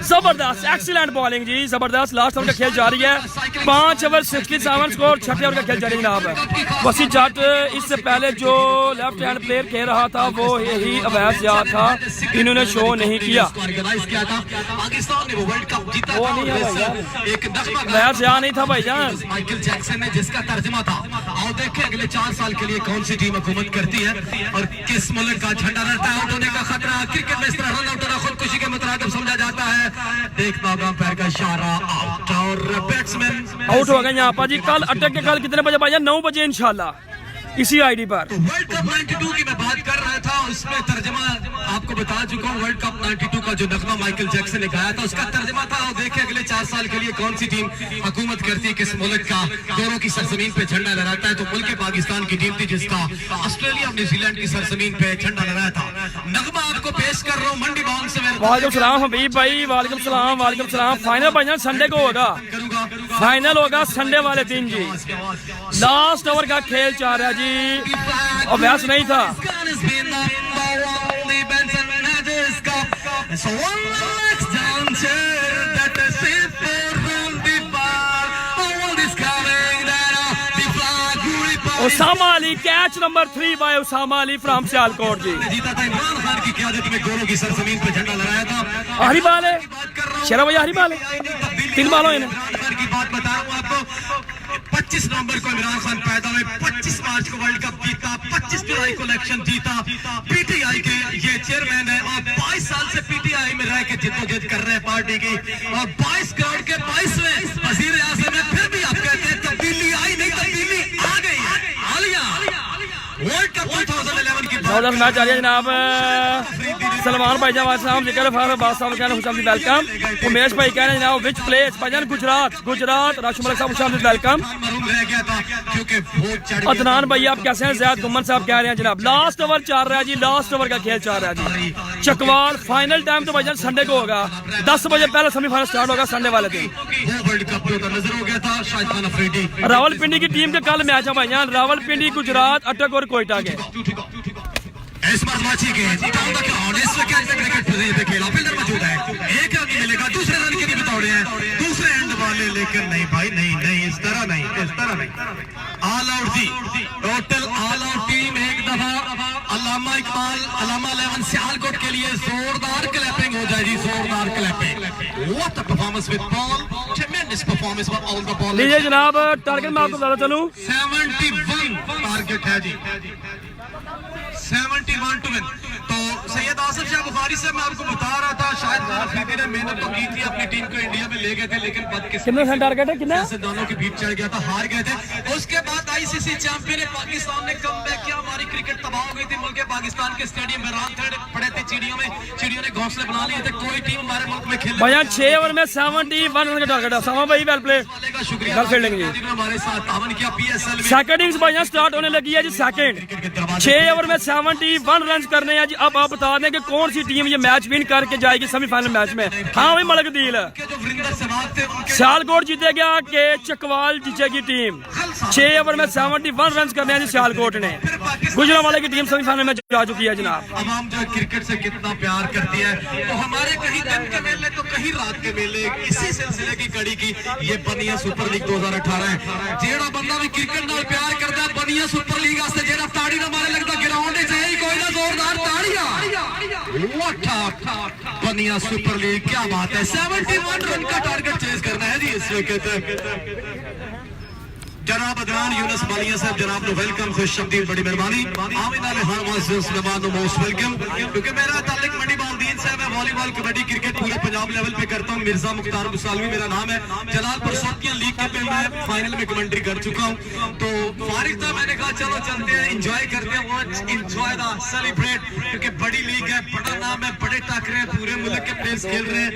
जबरदस्त एक्सीलेंट बॉलिंग जी, जबरदस्त। लास्ट ओवर का खेल जारी है, 5 ओवर 67 स्कोर, 6 ओवर का खेल जारी जनाब। वसी जट इससे पहले जो लेफ्ट हैंड प्लेयर खेल रहा था वो यही अवैस यार था, इन्होंने शो नहीं किया, पाकिस्तान ने वो वर्ल्ड कप जीता वो था। नहीं है भाई, एक नगमा अवैस यार नहीं था भाईजान, माइकल जैक्सन ने जिसका तर्जुमा था। आओ देखें अगले 4 साल के लिए कौन सी टीम हुकूमत करती है और किस मुल्क का झंडा रहता है। आउट होने का खतरा, क्रिकेट में इस तरह रन आउट होना खुदकुशी के मुतरादिफ समझा जाता है। देखना होगा पैर का इशारा, आउट और बैट्समैन आउट हो गए यहाँ पर जी। कल अटक के कल कितने बजे भाईजान? 9 बजे इंशाल्लाह इसी आईडी पर। वर्ल्ड कप 92 की मैं बात कर रहा था, उसमें तर्जमा आपको बता चुका हूँ। वर्ल्ड कप 92 का जो नगमा माइकल जैक्सन ने गाया था उसका तर्जमा था, और देखें अगले 4 साल के लिए कौन सी टीम हुकूमत करती है, किस मुल्क का दोनों की सरजमीन पे झंडा लहराता है। तो मुल्क पाकिस्तान की टीम थी जिसका ऑस्ट्रेलिया और न्यूजीलैंड की सरजमीन पे झंडा लहराया था। नगमा आपको पेश कर रहा हूँ मंडी बाउंड से। वालेकुम सलाम हबीब भाई, वालेकुम सलाम, वालेकुम सलाम। फाइनल भाईजान संडे को होगा, फाइनल होगा संडे वाले दिन जी। लास्ट ओवर का खेल चाह रहा है जी, अभ्यास नहीं था। Usama Ali catch number 3 by Usama Ali from Sialkot जी। जीता था इमरान खान की क़यादत में गोरों की सरजमीन पर झंडा लहराया था। आखिरी बाल है शेरा भाई, आखिरी बाल है, 3 बाल हुए इमरान खान की बात बता रहा हूँ आपको। 25 नवंबर को इमरान खान पैदा हुए, 25 मार्च को वर्ल्ड कप जीता, 25 जुलाई को इलेक्शन जीता, पीटीआई के ये चेयरमैन है और 22 साल से पीटीआई में रह के जिद्दोजहद कर रहे हैं पार्टी की, और 22 करोड़ के 22वें वजीर आज़म है। फिर भी आप कहते हैं तब्दीली आई नहीं, तब्दीली आ गई है। आलिया वर्ल्ड कप 2011 की जबरदस्त मैच आ रही है जनाब। सलमान भाई जवाब साहब जिक्र फारूक साहब कहना खुशामदीद वेलकम। उमेश भाई कहना जनाब विच प्लेस भाईजान गुजरात राशि मलिक साहब खुशामदीद वेलकम। मरूम रह गया था क्योंकि वोट चढ़ गया। अदनान भाई आप कैसे हैं? ज़ैद गुमन साहब कह रहे हैं जनाब लास्ट ओवर चल रहा है जी, लास्ट ओवर का खेल चल रहा है जी। चकवाल फाइनल टाइम तो भाईजान संडे को होगा, 10 बजे पहले सेमीफाइनल स्टार्ट होगा संडे वाले दिन। वो वर्ल्ड कप जो नजर हो गया था शाहिद खान अफरीदी। रावलपिंडी की टीम के कल मैच है भाईजान, रावलपिंडी गुजरात अटक और कोयटा के। इस मरमाची के टाउन का क्या ऑनेस्ट विकेट पे क्रिकेट पे खेला, फील्डर मौजूद है, एक रन मिलेगा, दूसरे रन के भी बितौड़े हैं, दूसरे एंड वाले, लेकिन नहीं भाई नहीं, इस तरह नहीं। ऑल आउट थी, टोटल ऑल आउट टीम एक दफा अल्लामा इकबाल अल्लामा 11 सियालकोट के लिए जोरदार क्लैपिंग हो जाए जी, जोरदार clapping. What a performance with ball, ट्रेमेंडस performance for all the ball. लीजिए जनाब टारगेट मैं आपको बताता चलूं, 71 टारगेट है जी, 71 टू विन। तो सैयद आसिफ शाह बुखारी से मैं आपको बता रहा था, शायद अफरीदी ने मेहनत तो की थी, अपनी टीम को इंडिया में ले गए थे, लेकिन कितने टारगेट है, कितना दोनों के बीच चढ़ गया था, हार गए थे। उसके बाद आईसीसी चैंपियन है पाकिस्तान ने कमबैक किया, हमारी क्रिकेट तबाह हो गई थी। मुल्क पाकिस्तान के स्टेडियम में रात पड़े थे, चिड़ियों ने घोंसले बना लिए थे, कोई टीम हमारे मुल्क में खेल भैया 6 ओवर में 71 रन का टारगेट है। सामा भाई वेल प्ले, शुक्रिया फील्डिंग हमारे साथ तावन किया पीएसएल में। सेकंड इनिंग्स भैया स्टार्ट होने लगी है जी, सेकंड 6 ओवर में 71 रन करने हैं जी। अब आप बता दें कि कौन सी टीम ये मैच विन करके जाएगी सेमीफाइनल मैच में। हाँ भाई मलक दील सियालकोट जीतेगा के चकवाल जीतेगी टीम। 6 ओवर में 71 रन करने हैं जी सियालकोट ने। गुजरांवाले की टीम सेमीफाइनल में जा चुकी है जनाब। आवाम जो क्रिकेट से कितना प्यार करती है, तो हमारे कहीं दिन के मेले तो कहीं रात के मेले, इसी सिलसिले की कड़ी की ये बनिया सुपर लीग 2018 है। जेड़ा बंदा भी क्रिकेट नाल प्यार करता है, बनिया सुपर लीग वास्ते जेड़ा ताड़ी ना मारे लगता ग्राउंड में जाए कोई ना जोरदार ताड़ियां। बनिया सुपर लीग क्या बात है, 71 रन का टारगेट चेज करना है जी इस विकेट। जनाब अदनान यूनुस बालिया साहब जनाब नो वेलकम, खुश शब्दीन, बड़ी मेहरबानी। Amina Rehan most welcome. क्योंकि मेरा ताल्लुक मंडी बालदीन से, मैं वॉलीबॉल कबड्डी क्रिकेट पूरे पंजाब लेवल पे करता हूँ। मिर्जा मुख्तार मुसालवी मेरा नाम है। जलालपुर सोतिया लीग के पे मैं फाइनल में कमेंट्री कर चुका हूँ, तो फारिग था, मैंने कहा चलो चलते हैं, एंजॉय करते हैं, वॉच एंजॉय द सेलिब्रेट, क्योंकि बड़ी लीग है, बड़ा नाम है, बड़े टाकरे हैं, पूरे मुल्क के प्लेयर्स खेल रहे हैं।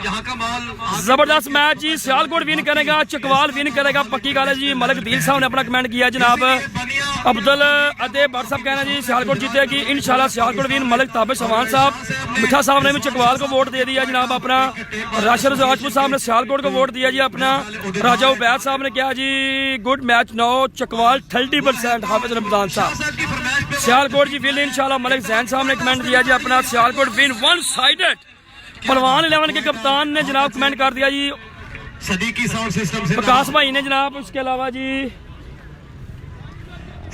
यहाँ का माल जबरदस्त मैच जी, सियालकोट विन करेगा, चकवाल विन करेगा, पक्की गाल है जी। मलक दिल साहब ने अपना कमेंट किया जनाब। अब्दुल अदे भट्ट साहब कहना जी सियालकोट जीतेगी इंशाल्लाह, सियालकोट विन। मलक ताबिश चौहान साहब मिठा साहब ने भी चकवाल को वोट दे दिया जनाब अपना। राशिद राजपूत साहब ने सियालकोट को वोट दिया जी अपना। राजा उबैद साहब ने कहा जी गुड मैच नो चकवाल 30%। हाफिज रमजान साहब सियालकोट जी विन इंशाल्लाह। मलिक जैन साहब ने कमेंट दिया जी अपना सियालकोट विन 1 साइडेड। पहलवान 11 के कप्तान ने जनाब कमेंट कर दिया जी सदीकी साउंड सिस्टम से प्रकाश भाई ने जनाब। उसके अलावा जी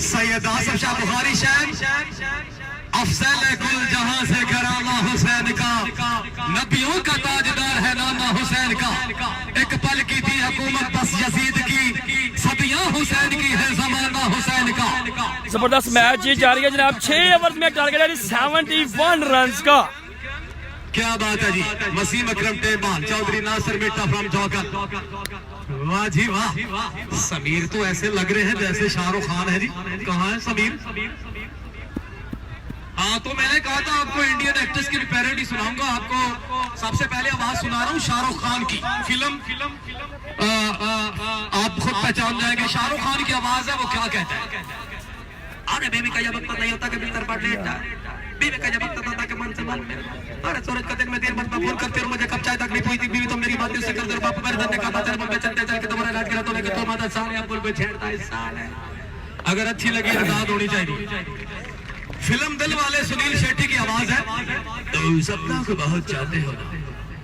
सैयद आसिफ शाह बुखारी शान अफसल कुल जहां से करामा हुसैन का, नबियों का ताजदार है नामा हुसैन का। एक पल की थी हुकूमत बस यजीद की, सदियां हुसैन की है जमाना हुसैन का। जबरदस्त मैच जी जारी है जनाब। 6 ओवर में टारगेट है 71 रन का। क्या बात है जी। वसीम अकरम टेबान चौधरी नासिर मिट्टा फ्रॉम जौकर, वाह जी वाह। समीर तो ऐसे लग रहे हैं जैसे शाहरुख खान है जी। कहाँ है समीर? हाँ, तो मैंने कहा था आपको इंडियन एक्टर्स की पैरोडी सुनाऊंगा। आपको सबसे पहले आवाज सुना रहा हूँ शाहरुख खान की। फिल्म आप खुद पहचान जाएंगे। शाहरुख खान की आवाज है, वो क्या कहता है? अरे बेबी का जब पता नहीं होता कि भीतर पर लेटा, बीवी का जब पता था कि मन से मन में, अरे सूरज का दिन में देर मत फोन करते रहो, मुझे कब चाय तकलीफ हुई थी, बीवी तो मेरी बात नहीं कर दे। बाप मेरे धंधे का तेरे मन में चलते चल के तुम्हारा इलाज करा तो लेके तो माता साल या पुल पे छेड़ता है साल है। अगर अच्छी लगी दाद होनी चाहिए। फिल्म दिल वाले सुनील शेट्टी की आवाज है। तो सपना को बहुत चाहते हो,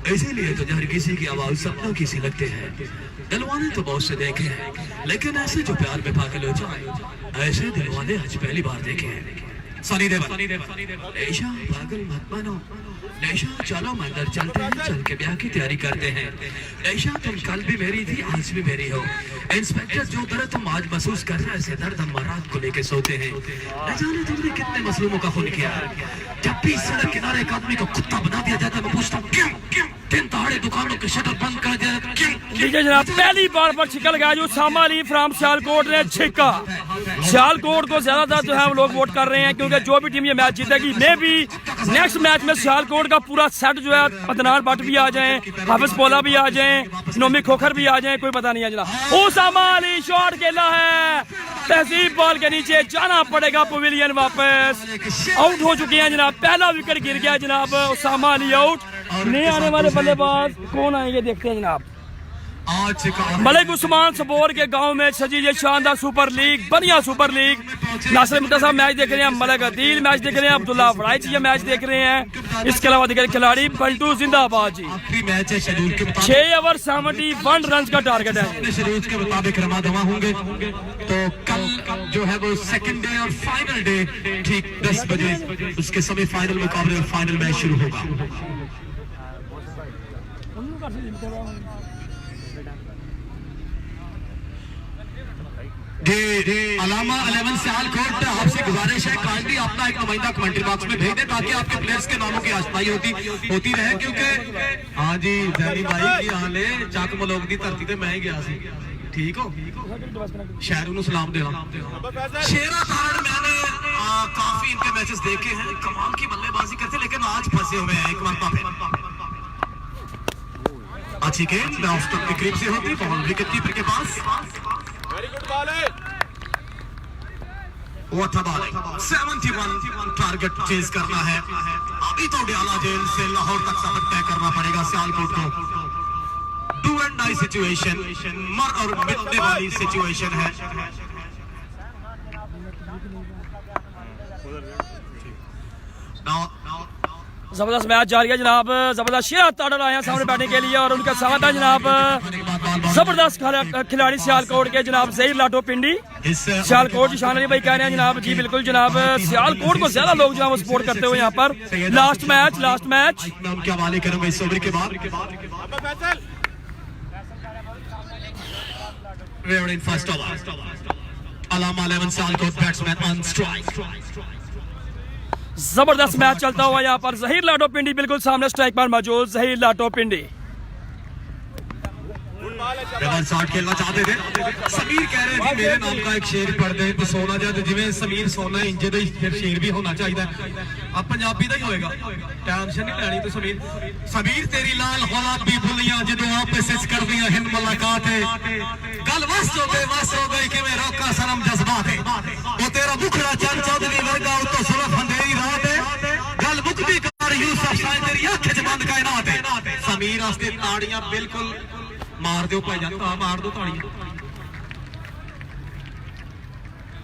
इसीलिए तो हर किसी की आवाज सपनों की सी लगते हैं। दिलवाने तो बहुत से देखे हैं, लेकिन ऐसे जो प्यार में पागल हो जाए, ऐसे दिलवाने आज पहली बार देखे हैं। सनी देवल, नेशा पागल मत बनो, नेशा चलो मंदिर चलते हैं, चल के ब्याह की तैयारी करते हैं। नेशा तुम कल भी मेरी थी, आज भी मेरी हो। इंस्पेक्टर जो दर्द तुम आज महसूस कर रहे हैं, ऐसे दर्द हम रात को लेके सोते हैं। न जाने तुमने कितने मजलूमों का खून किया। जब भी सड़क किनारे एक आदमी को कुत्ता बना दिया जाता है, मैं पूछता हूँ क्यों? दिन दहाड़े दुकानों के शटर बंद कर दिया क्यों? ठीक है जनाब, पहली बार पर छिकल गया जो उसामा अली फ्राम सियालकोट ने छिका। सियालकोट को ज्यादातर जो है हम लोग वोट कर रहे हैं, क्योंकि जो भी टीम ये मैच जीतेगी, मे भी नेक्स्ट मैच में सियालकोट का पूरा सेट जो है, अदनान भट्ट भी आ जाए, हाफिज पोला भी आ जाए, नोमी खोखर भी आ जाए, कोई पता नहीं है जनाब। उसामा अली शॉट खेला है, तहजीब बॉल के नीचे जाना पड़ेगा पवेलियन, वापस आउट हो चुके हैं जनाब। पहला विकेट गिर गया जनाब, उसामा अली आउट। नए आने वाले बल्लेबाज कौन आएंगे देखते हैं जनाब। मलिक उस्मान सबोर के गांव में सजी ये शानदार सुपर लीग, बढ़िया सुपर लीग। नासिर मुफ्ती साहब मैच देख रहे हैं, मलिक अदील मैच देख रहे हैं, अब्दुल्ला फराइच ये मैच देख रहे हैं। इसके अलावा दिगर खिलाड़ी बंटू जिंदाबाद जी। 6 ओवर 71 रन का टारगेट है। शेड्यूल के मुताबिक रमा दवा होंगे, तो कल जो है वो सेकंड डे और फाइनल डे ठीक 10 बजे उसके सेमीफाइनल मुकाबले और फाइनल मैच शुरू होगा। अलामा 11 सियालकोट, आपसे गुजारिश है काइंडली अपना एक नुमाइंदा कमेंट्री बॉक्स में भेज दें, ताकि आपके प्लेयर्स के नामों की आशनाई होती रहे। क्योंकि हाँ जी जैनी भाई की हाल है, चक मलोक की धरती ते मैं ही गया सी। ठीक हो शहरों को सलाम देना। शेरा ताड़ मैंने काफी इनके मैचेस देखे हैं, कमाल की बल्लेबाजी करते, लेकिन आज फंसे हुए हैं एक मरतबा पे। अच्छी गेंद ऑफ स्टंप के करीब से होती, बॉल विकेट कीपर के पास। वेरी गुड बॉल है, What a bowling. 71 target chase करना है। अभी तो डियाला जेल से लाहौर तक सफर तय करना पड़ेगा सियालकोट को। डू एंड डाई सिचुएशन, मर और मिटने वाली सिचुएशन है। जबरदस्त मैच जारी है जनाब। जबरदस्त शेरा ताड़र आए हैं सामने बैठने के लिए, और उनके साथ है जनाब जबरदस्त खिलाड़ी सियालकोट के जनाब ज़हीर लाटो पिंडी। सियालकोट जी शान अली भाई कह रहे हैं जनाब, जी बिल्कुल जनाब, सियालकोट को ज्यादा लोग जो है वो सपोर्ट करते हुए यहाँ पर। लास्ट मैच मैं उनके हवाले करूंगा इस ओवर के बाद। First over Allama 11 Sialkot batsman on strike. जबरदस्त मैच चलता हुआ यहाँ पर। ज़हीर लाटो पिंडी बिल्कुल सामने स्ट्राइक पर मौजूद। ज़हीर लाटो पिंडी शॉट खेलना चाहते थे। समीर कह रहे थे मेरे नाम का एक शेर पढ़ दे तो सोना जाए, जिवें समीर सोना इंजे दा फिर शेर भी होना चाहिए। अब पंजाबी का ही होएगा, टेंशन नहीं लेनी। तो समीर तेरी लाल गुलाबी बुलियां जदों आपस विच करदियां हिंद मुलाकात है, गल वस हो गई कि मैं रोका सनम जज्बात है। वो तेरा मुखड़ा चंद चौधरी वर्गा उतो सुरफ अंधेरी रात है, गल मुकदी कर यूसुफ शायद तेरी अख च बंद कायनात है। समीर वास्ते ताड़ियां बिल्कुल मार दो भाईजान, मार दो ताड़ियां।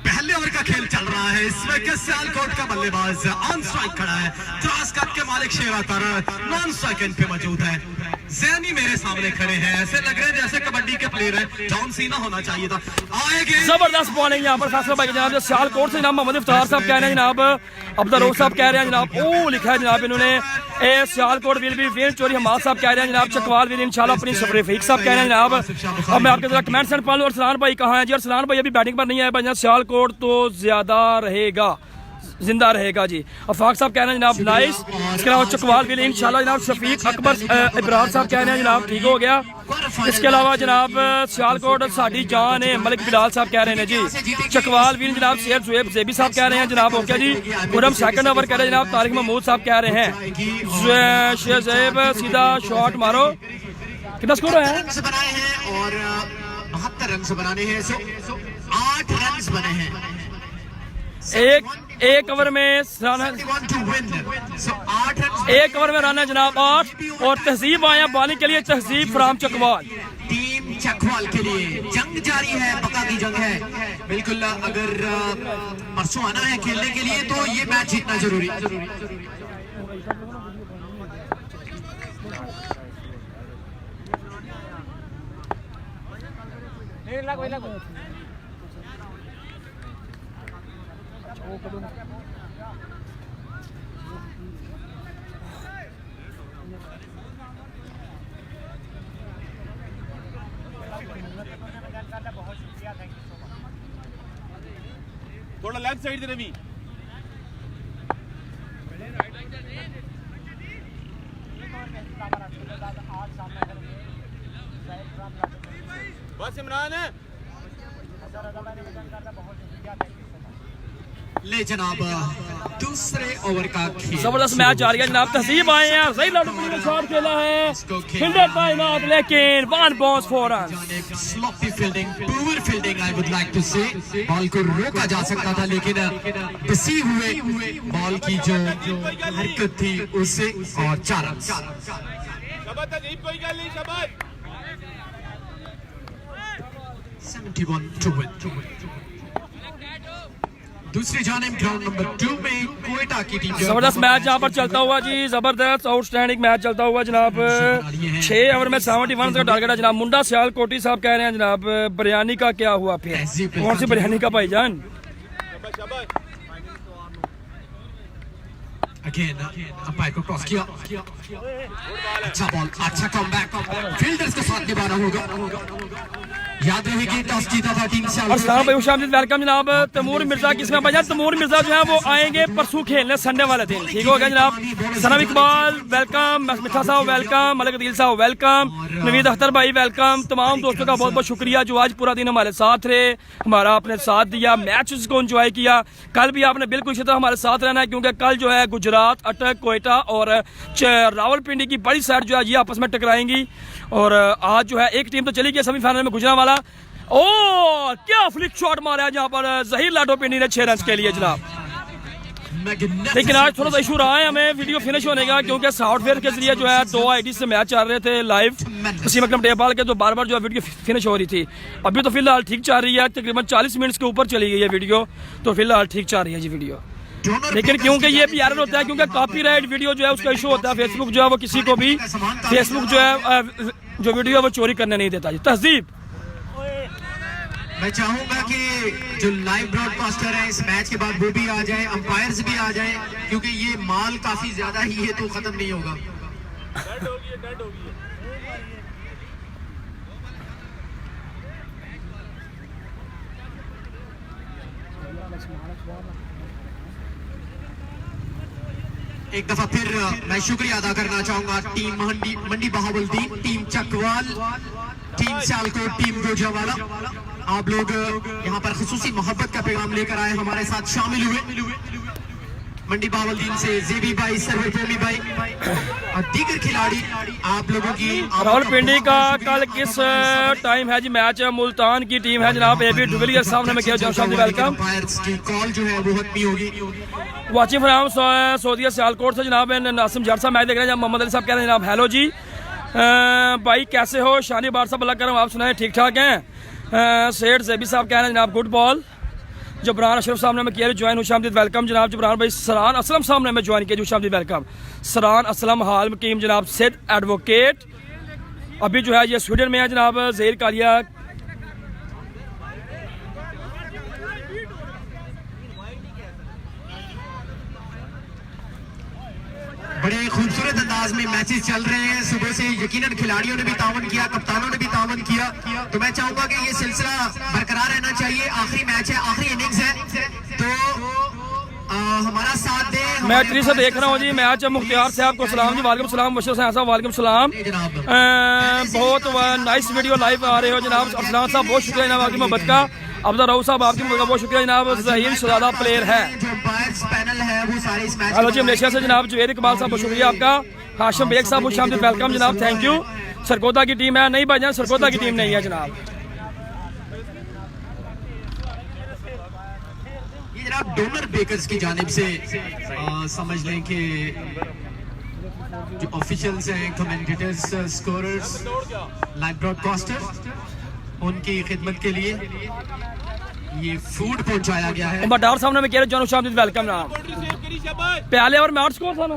पहले ओवर का खेल चल रहा है, इसमें सियालकोट का बल्लेबाज ऑन स्ट्राइक खड़ा है। क्रॉस कट के मालिक शेरा तारा नॉन स्ट्राइक एंड पे मौजूद है। ज़ैनी मेरे सामने खड़े हैं, ऐसे लग रहे हैं जैसे कबड्डी के प्लेयर हैं। जॉन सीना होना चाहिए था। आएंगे जबरदस्त बॉलिंग यहाँ पर फैसला भाई जनाब। जो सियालकोट से जनाब मोहम्मद इफ्तार साहब कह रहे हैं जनाब, अब्दुल रऊफ साहब कह रहे हैं जनाब, ओ लिखा है जनाब इन्होंने। ए सियालकोट विल बी विन चोरी हमाद साहब कह रहे हैं जनाब, चकवाल विल इंशाल्लाह अपनी सफर फीक साहब कह रहे हैं जनाब। अब मैं आपके जरा कमेंट सेंड पढ़ लूं। अरसलान भाई कहाँ हैं जी? अरसलान भाई अभी बैटिंग पर नहीं है भाई। सियालकोट तो ज्यादा रहेगा, जिंदा रहेगा जी। अफाक साहब कह रहे हैं जनाब नाइस। इसके अलावा चकवाल भी इंशाल्लाह जनाब। शफीक अकबर इब्रार साहब कह रहे हैं जनाब ठीक हो गया। इसके अलावा जनाब सियालकोट साडी जान है, मलिक बिलाल साहब कह रहे हैं जी। चकवाल भी जनाब शेर जुएब जेबी साहब कह रहे हैं जनाब ओके जी। खुरम सेकंड ओवर कह रहे हैं जनाब। तारिक महमूद साहब कह रहे हैं शेर जेब सीधा शॉट मारो। कितना स्कोर है? बनाए हैं और 72 रन बनाने हैं। 8 रन बने हैं एक ओवर में एक ओवर में रन है जनाब 8। और तहजीब आया बॉलिंग के लिए, तहजीब फ्राम चकवाल। टीम चकवाल के लिए जंग जारी है, पक्का की जंग है बिल्कुल। अगर परसों आना है खेलने के लिए तो ये मैच जीतना जरूरी। थोड़ा लेफ्ट साइड दे रवि बस इमरान है ले जनाब दूसरे ओवर का खेल जबरदस्त मैच जारी है जनाब। तहसीब आए हैं, सही लाडू ने शॉट खेला है, फील्डर टाइमआउट, लेकिन one balls four run. Sloppy fielding, poor fielding I would like to say. Ball को रोका जा सकता था लेकिन बसी हुए बॉल की जो हरकत थी उससे और 4 रन। शबाद अजीब कोई गल नहीं शबाद 71 to win। दूसरी जानिब ग्राउंड नंबर 2 में कोयटा की टीम जबरदस्त मैच यहाँ पर चलता हुआ जी, जबरदस्त आउटस्टैंडिंग मैच चलता हुआ जनाब। 6 ओवर में 71 का टारगेट है जनाब। मुंडा सियालकोटी साहब कह रहे हैं जनाब बिरयानी का क्या हुआ फिर? कौन सी बिरयानी का भाईजान? अगेन अंपायर को क्रॉस किया, अच्छा बॉल, अच्छा कमबैक, फील्डर्स के साथ निभाना होगा। याद रहेगी टॉस जीता था टीम से। और सलाम भाई खुशामदीद, वेलकम जनाब। तैमूर मिर्जा किसमें भाईजान? तैमूर मिर्जा जो है वो आएंगे परसों खेलने, संडे वाले दिन, ठीक हो गया जनाब। सनम इकबाल वेलकम, मिठा साहब वेलकम, मलिक अदील साहब वेलकम, नवीद अख्तर भाई वेलकम। तमाम दोस्तों का बहुत बहुत शुक्रिया जो आज पूरा दिन हमारे साथ रहे, हमारा आपने साथ दिया, मैचेस को एंजॉय किया। कल भी आपने बिल्कुल इसी तरह हमारे साथ रहना है क्योंकि कल जो है गुजरात, अटक, कोयटा और रावलपिंडी की बड़ी साइड जो है ये आपस में टकराएंगी। और आज जो है एक टीम तो चली गई सेमीफाइनल में, गुजरांवाला। ओ क्या फ्लिक शॉट मारा है जहाँ पर जहीर लाडो पिंडी ने 6 रन के लिए जनाब। लेकिन आज थोड़ा सा इशू रहा है हमें वीडियो फिनिश होने का क्योंकि सॉफ्टवेयर के जरिए जो है 2 आईडी से मैच चल रहे थे लाइव वसीम अकरम टेपाल के, तो बार बार जो है वीडियो फिनिश हो रही थी। अभी तो फिलहाल ठीक चल रही है, तकरीबन 40 मिनट के ऊपर चली गई है वीडियो, तो फिलहाल ठीक चल रही है जी वीडियो। लेकिन क्योंकि ये भी एरर होता है क्योंकि कॉपीराइट वीडियो जो है उसका इशू होता है। फेसबुक जो है वो किसी को भी फेसबुक जो है जो वीडियो है वो चोरी करने नहीं देता जी। तहजीब मैं चाहूंगा कि जो लाइव ब्रॉडकास्टर है इस मैच के बाद वो भी आ जाए, अंपायर्स भी आ जाए क्योंकि ये माल काफी ज्यादा ही है तो खत्म नहीं होगा। एक दफा फिर मैं शुक्रिया अदा करना चाहूंगा team Mandi Bahauddin, team Chakwal, team Sialkot, team Gujranwala. आप लोग यहाँ पर खुसूसी मोहब्बत का पैगाम लेकर आए, हमारे साथ शामिल हुए। मंडी बहावलदीन से जेबी भाई, सरवर प्रेमी भाई और दीगर खिलाड़ी आप लोगों की। रावलपिंडी का कल किस टाइम है जी मैच? मुल्तान की टीम है जनाब। एबी डुविलियर सामने में किया वेलकम। कॉल जो है वो हतमी होगी। वाचिंग फ्राम सऊदीया सियालकोट से जनाब नासिम जट साहब मैच देख रहे हैं। मोहम्मद अली साहब कह रहे हैं जनाब हेलो जी भाई कैसे हो? शानी बार साहब अल्लाह करम, आप सुनाए ठीक ठाक हैं? सेठ जेबी साहब कह रहे हैं जनाब गुड बॉल। जबरान अशरफ सामने में किया ज्वाइन, हुशामदीद वेलकम जनाब। जबरान भाई सरान असलम सामने में ज्वाइन किया, हुशामदीद वेलकम। सरान असलम हाल मुकीम जनाब सिद्ध एडवोकेट, अभी जो है ये स्वीडन में है जनाब। जहीर कालिया बड़े खूबसूरत अंदाज में मैचेस चल रहे हैं सुबह से। यकीनन खिलाड़ियों ने भी तावन किया, कप्तानों ने भी तावन किया, तो मैं चाहूंगा कि ये सिलसिला बरकरार रहना चाहिए। आखिरी मैच है, आखिरी इनिंग्स है, तो हमारा साथ दे। मैं ट्री से देख रहा हूँ जी मैच। मुख्तियार साहब को सलाम जी, वालेकुम सलाम। बशीर साहब वालेकुम सलाम। बहुत नाइस वीडियो लाइव आ रहे हो जनाब। अफसान साहब बहुत शुक्रिया जनाब आपकी मोहब्बत का। अब्दुल राउफ साहब आपकी मोहब्बत का बहुत शुक्रिया जनाब। जहीर शहजादा प्लेयर है। हेलो जी मलेशिया से जनाब जुवेर इकबाल साहब बहुत शुक्रिया आपका। हाशिम बेग साहब खुशामदीद वेलकम जनाब, थैंक यू। सरगोदा की टीम है? नहीं भाईजान सरगोदा की टीम नहीं है जनाब। ये जनाब डोनर बेकर्स की जानिब से समझ लें कि जो ऑफिशियल्स हैं, कमेंटेटर्स, स्कोरर्स, लाइव ब्रॉडकास्टर, उनकी खिदमत के लिए ये फूड पहुंचाया गया है। बटार सामने में कह रहे जॉन हुशामदीद वेलकम ना। पहले और में 8 स्कोर था ना,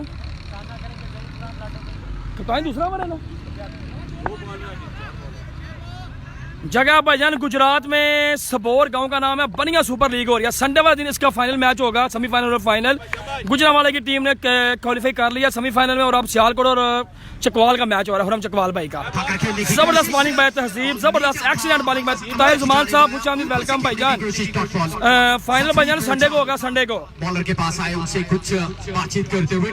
तो कहीं दूसरा ओवर है ना। जगह भाईजान गुजरात में सबोर गांव का नाम है। बनिया सुपर लीग हो रही है। संडे वाले दिन इसका फाइनल मैच होगा, सेमीफाइनल और फाइनल। गुजरांवाले की टीम ने क्वालिफाई कर लिया सेमीफाइनल में और अब सियालकोट और चकवाल का मैच हो रहा है। हुरम चकवाल भाई का जबरदस्त बॉलिंग बाय तहसीब, जबरदस्त एक्सीलेंट बॉलिंग बाय ताहिर जुमान साहब, खुशामदीद, वेलकम भाईजान। फाइनल भाईजान संडे को होगा, संडे को। बॉलर के पास आए, उनसे कुछ बातचीत करते हुए,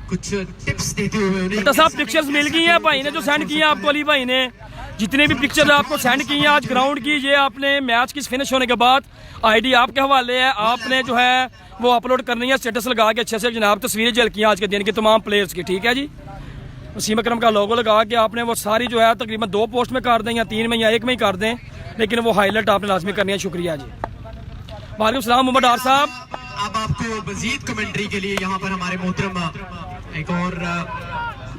कुछ टिप्स देते हुए बेटा साहब पिक्चर्स मिल गई हैं भाई ने जो सेंड किए हैं आपको, अली भाई ने जितने भी पिक्चर आपको सेंड किए हैं आज ग्राउंड की, ये आपने मैच की फिनिश होने के बाद आईडी आपके हवाले है, आपने जो है वो अपलोड करनी है स्टेटस लगा के अच्छे से जनाब। तस्वीरें झलकी हैं आज के दिन की तमाम प्लेयर्स की, ठीक है जी। वसीम अकरम का लोगो लगा के आपने वो सारी जो है तकरीबन 2 पोस्ट में कर दें या 3 में या 1 में ही कर दें, लेकिन वो हाईलाइट आपने लाजमी करनी है। शुक्रिया जी। वालेकुम सलाम मोहम्मद डार साहब। अब आपको मजीद कमेंट्री के लिए यहाँ पर हमारे मोहतरम एक और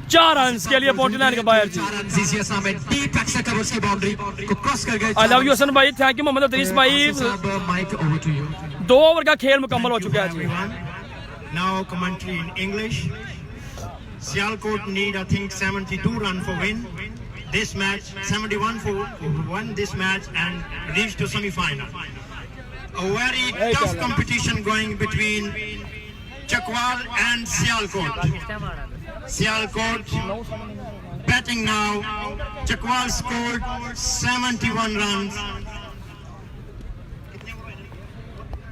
4 रन के लिए 49 के बाहर जी। आई लव यू हसन भाई, थैंक यू मोहम्मद अदरीस भाई। 2 ओवर का खेल मुकम्मल हो चुका है जी। Now commentary in English. Sialkot need I think 72 run for win this match, 71 for win this match and reach to semi-final. A very tough competition going between Chakwal and Sialkot. Sialkot batting now. Chakwal scored 71 runs.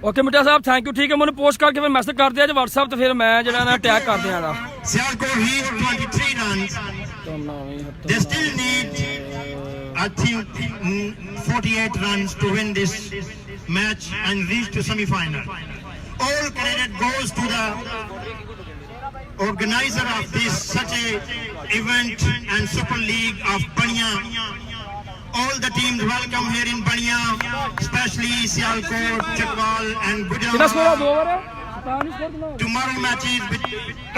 Okay Mirza साहब thank you, ठीक है। मैंने post करके फिर message कर दिया WhatsApp तो फिर मैं जो है ना टैग कर दिया था। Sialkot reached 23 runs. They still need I think 48 runs to win this match and reach to semi-final. All credit goes to the organizer of this such a event and Super League of Bania. All the teams welcome here in Bania, especially Sialkot, Chakwal and कितना score है? 2 over है। Tomorrow matches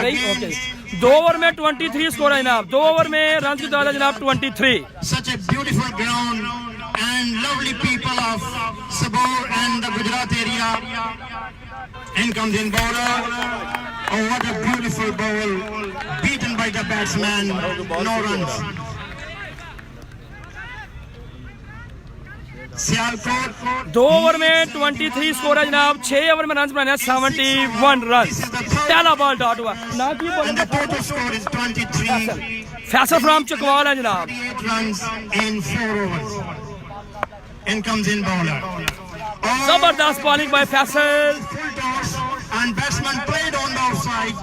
against 2 over में 23 score है जनाब। 2 over में run की तादाद जनाब 23। such a beautiful ground and lovely people of Sabor and the Gujarat area. In comes in bowler. Oh, what a beautiful ball! Beaten by the batsman. No runs. Sialkot 2 over में 23 score है जनाब। 6 over में run बनाने हैं 71 run. पहला ball dot हुआ ना की and the total score is 23. Faisal from Chakwal है जनाब। 8 runs in 4 overs. In comes in bowler. Oh, जबरदस्त bowling by Faisal. full toss and batsman played on the outside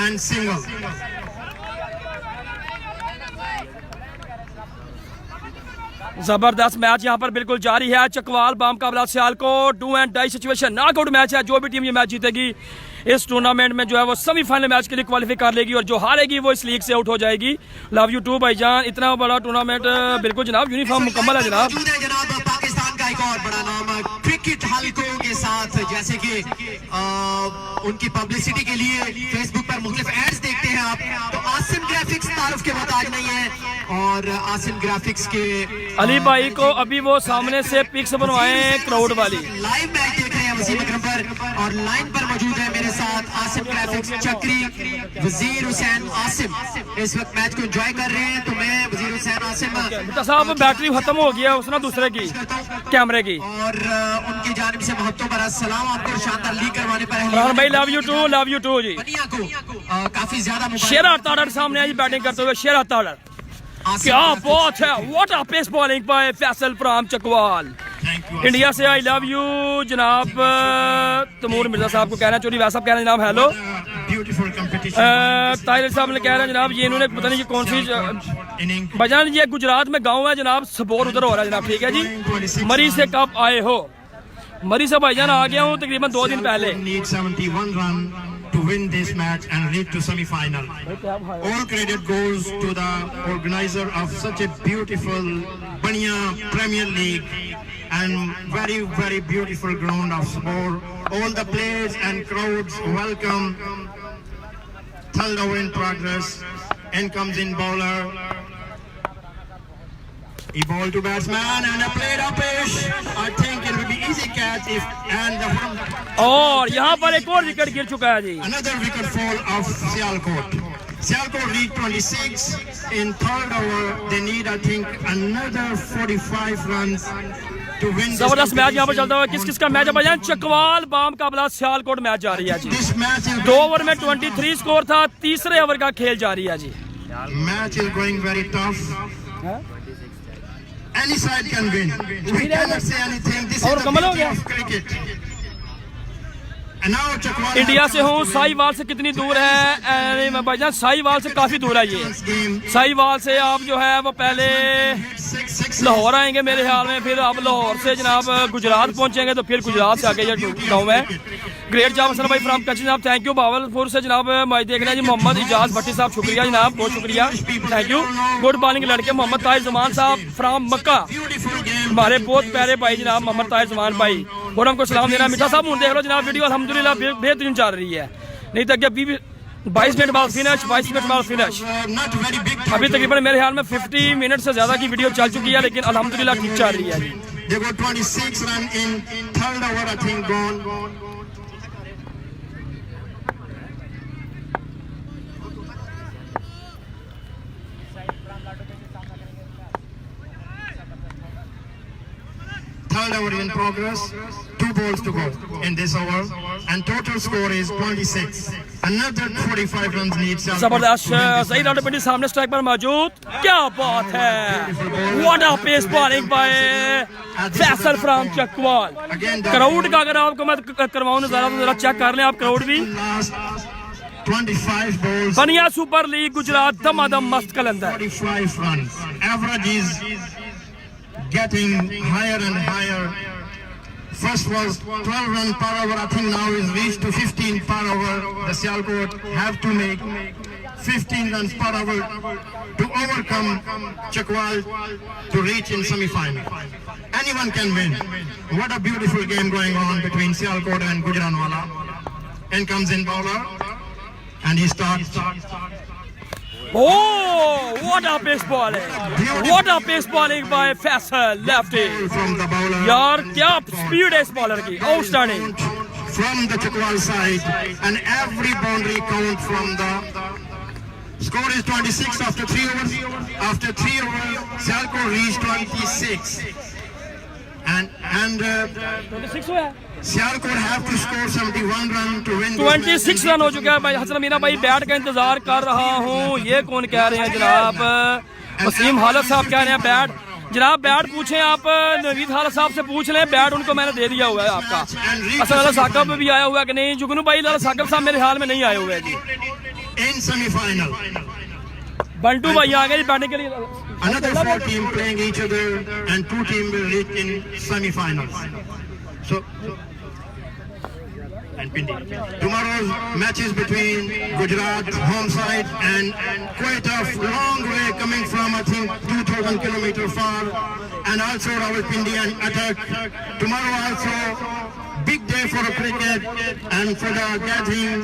and single. जबरदस्त मैच यहाँ पर बिल्कुल जारी है। चकवाल बाम का Sialkot do and die situation, knockout match है। जो भी टीम ये मैच जीतेगी इस टूर्नामेंट में जो है वो सेमीफाइनल मैच के लिए क्वालिफाई कर लेगी और जो हारेगी वो इस लीग से आउट हो जाएगी। लव यू टू भाईजान। इतना बड़ा टूर्नामेंट बिल्कुल जनाब यूनिफॉर्म मुकम्मल है जनाब। जनाब पाकिस्तान का एक और बड़ा नाम क्रिकेट हल्कों के साथ, जैसे कि उनकी पब्लिसिटी के लिए फेसबुक पर मुख्तलिफ एड्स देखते हैं आप, तो आसिम ग्राफिक्स तारुफ के मोहताज नहीं है। और आसिम ग्राफिक्स के अली भाई को अभी वो सामने से पिक्स बनवाए क्राउड वाली। लाइव मैच देख रहे हैं वसीम अकरम पर और लाइन पर मौजूद है मेरे साथ आसिम ग्राफिक्स चक्री, वजीर हुसैन आसिम इस वक्त मैच को एंजॉय कर रहे हैं। तो मैं वजीर हुसैन आसिम बेटा साहब बैटरी खत्म हो गया उसने दूसरे की कैमरे की और उनकी जानिब से मोहब्बतों पर अस्सलाम। आपको शानदार लीग करवाने पर इमरान भाई लव यू टू जी। बनिया को काफी ज्यादा शेरा ताड़र सामने आज बैटिंग करते हुए। शेरा ताड़र क्या बात है, what a pace bowling by Faisal from Chakwal. India से आई लव यू जनाब तमूर मिर्जा साहब को कहना चोरी वैसा कह रहे हैं जनाब हेलो। ताहिर साहब ने कह रहे हैं जनाब ये इन्होंने पता नहीं कौन सी बजान, ये गुजरात में गांव है जनाब, सबोर उधर हो रहा है जनाब, ठीक है जी। मरी से कब आए हो? मरी से भाईजान आ गया हूँ तकरीबन 2 दिन पहले। to win this match and reach to semi-final. All credit goes to the organizer of such a beautiful Bania Premier League and very, very beautiful ground of sport. All the players and crowds welcome. Third over in progress. In comes in bowler. He bowled to batsman and a played up ish. I think it will be easy catch if and the और यहाँ पर एक और wicket गिर चुका है जी। another wicket fall of Sialkot. Sialkot lead 26. In third over, they need, I think, another 45 runs to win. जबरदस्त match यहाँ पर चलता हुआ, किस किस का मैच है भाईजान? चकवाल बाम का बला सियालकोट मैच जारी है जी। This match is 2 ओवर में 23 स्कोर था, तीसरे ओवर का खेल जारी है जी। match is going very tough. Any side can win. We cannot say anything. This is और the कमल हो beauty गया। of cricket. And now Chakwal India से हूँ, साहिवाल से कितनी दूर है? भाईजान साहिवाल से काफी दूर है ये। साहिवाल से आप जो है वो पहले लाहौर आएंगे मेरे ख्याल में, फिर आप लाहौर से जनाब गुजरात पहुंचेंगे, तो फिर गुजरात से आगे ये गाँव है। ग्रेट जॉब हसन भाई फ्रॉम कच्छ जनाब, थैंक यू। भावलपुर से जनाब मैच देख रहे हैं जी मोहम्मद इजाज भट्टी साहब, शुक्रिया जनाब, बहुत शुक्रिया, थैंक यू। गुड मॉर्निंग लड़के, मोहम्मद ताहिर जमान साहब फ्रॉम मक्का, हमारे बहुत प्यारे भाई जनाब मोहम्मद ताहिर जमान भाई, और हमको सलाम देना। मीठा साहब देख लो जनाब, वीडियो अल्हम्दुलिल्लाह बेहतरीन चल रही है, नहीं तो अभी 22 मिनट बाद फिनिश, 22 मिनट बाद फिनिश। not very big. अभी तकरीबन मेरे ख्याल में 50 मिनट से ज्यादा की वीडियो चल चुकी है, लेकिन अल्हम्दुलिल्लाह ठीक चल रही है जी। They got 26 run in third over, I think, gone. Third over in progress. 2 balls to go in this over, and total score is 26. Another 45 runs needs. जबरदस्त सही राउंड पिंडी सामने स्ट्राइक पर मौजूद, क्या बात है, what a pace bowling by Faisal from Chakwal. Crowd का अगर आपको मैं करवाऊं नजारा तो जरा चेक कर लें आप, क्राउड भी। Last 25 balls. बनिया सुपर लीग गुजरात धमाधम मस्त कलंदर। 45 runs. Average is getting higher and higher. First was 12 runs per over. I think now is reached to 15 per over. The Sialkot have to make 15 runs per over to overcome Chakwal to reach in semi-final. Anyone can win. What a beautiful game going on between Sialkot and Gujranwala. In comes in bowler, and he starts. Oh, what a pace bowling, what a pace bowling by Faisal lefty। From the bowler. यार क्या speed है इस bowler की, outstanding. From the Chakwal side, and every boundary count from the score is 26 after 3 overs. After 3 overs, Sialkot reached 26, and 26 हुआ है, Sialkot have to score 71 run to win. 26 run हो चुका है भाई। हसन मीना भाई बैट का इंतजार कर रहा हूँ, ये कौन कह रहे हैं जनाब? वसीम हालत साहब कह रहे हैं बैट, जनाब बैट पूछें आप, नवीद हालत साहब से पूछ लें, बैट उनको मैंने दे दिया हुआ है आपका। असल लाला साकब भी आया हुआ है कि नहीं? जुगनू भाई लाला साकब साहब मेरे हाल में नहीं आए हुए हैं जी। In semi-final. बंटू भाई आ गए जी बैठने के लिए। Another 4 teams playing each other, and 2 teams will reach in semi-finals. So, and Pindi. Tomorrow's matches between Gujarat home side and quite a long way coming from, I think, 2,000 kilometers far, and also Rawalpindi and Attack. Tomorrow also big day for the cricket and for the gathering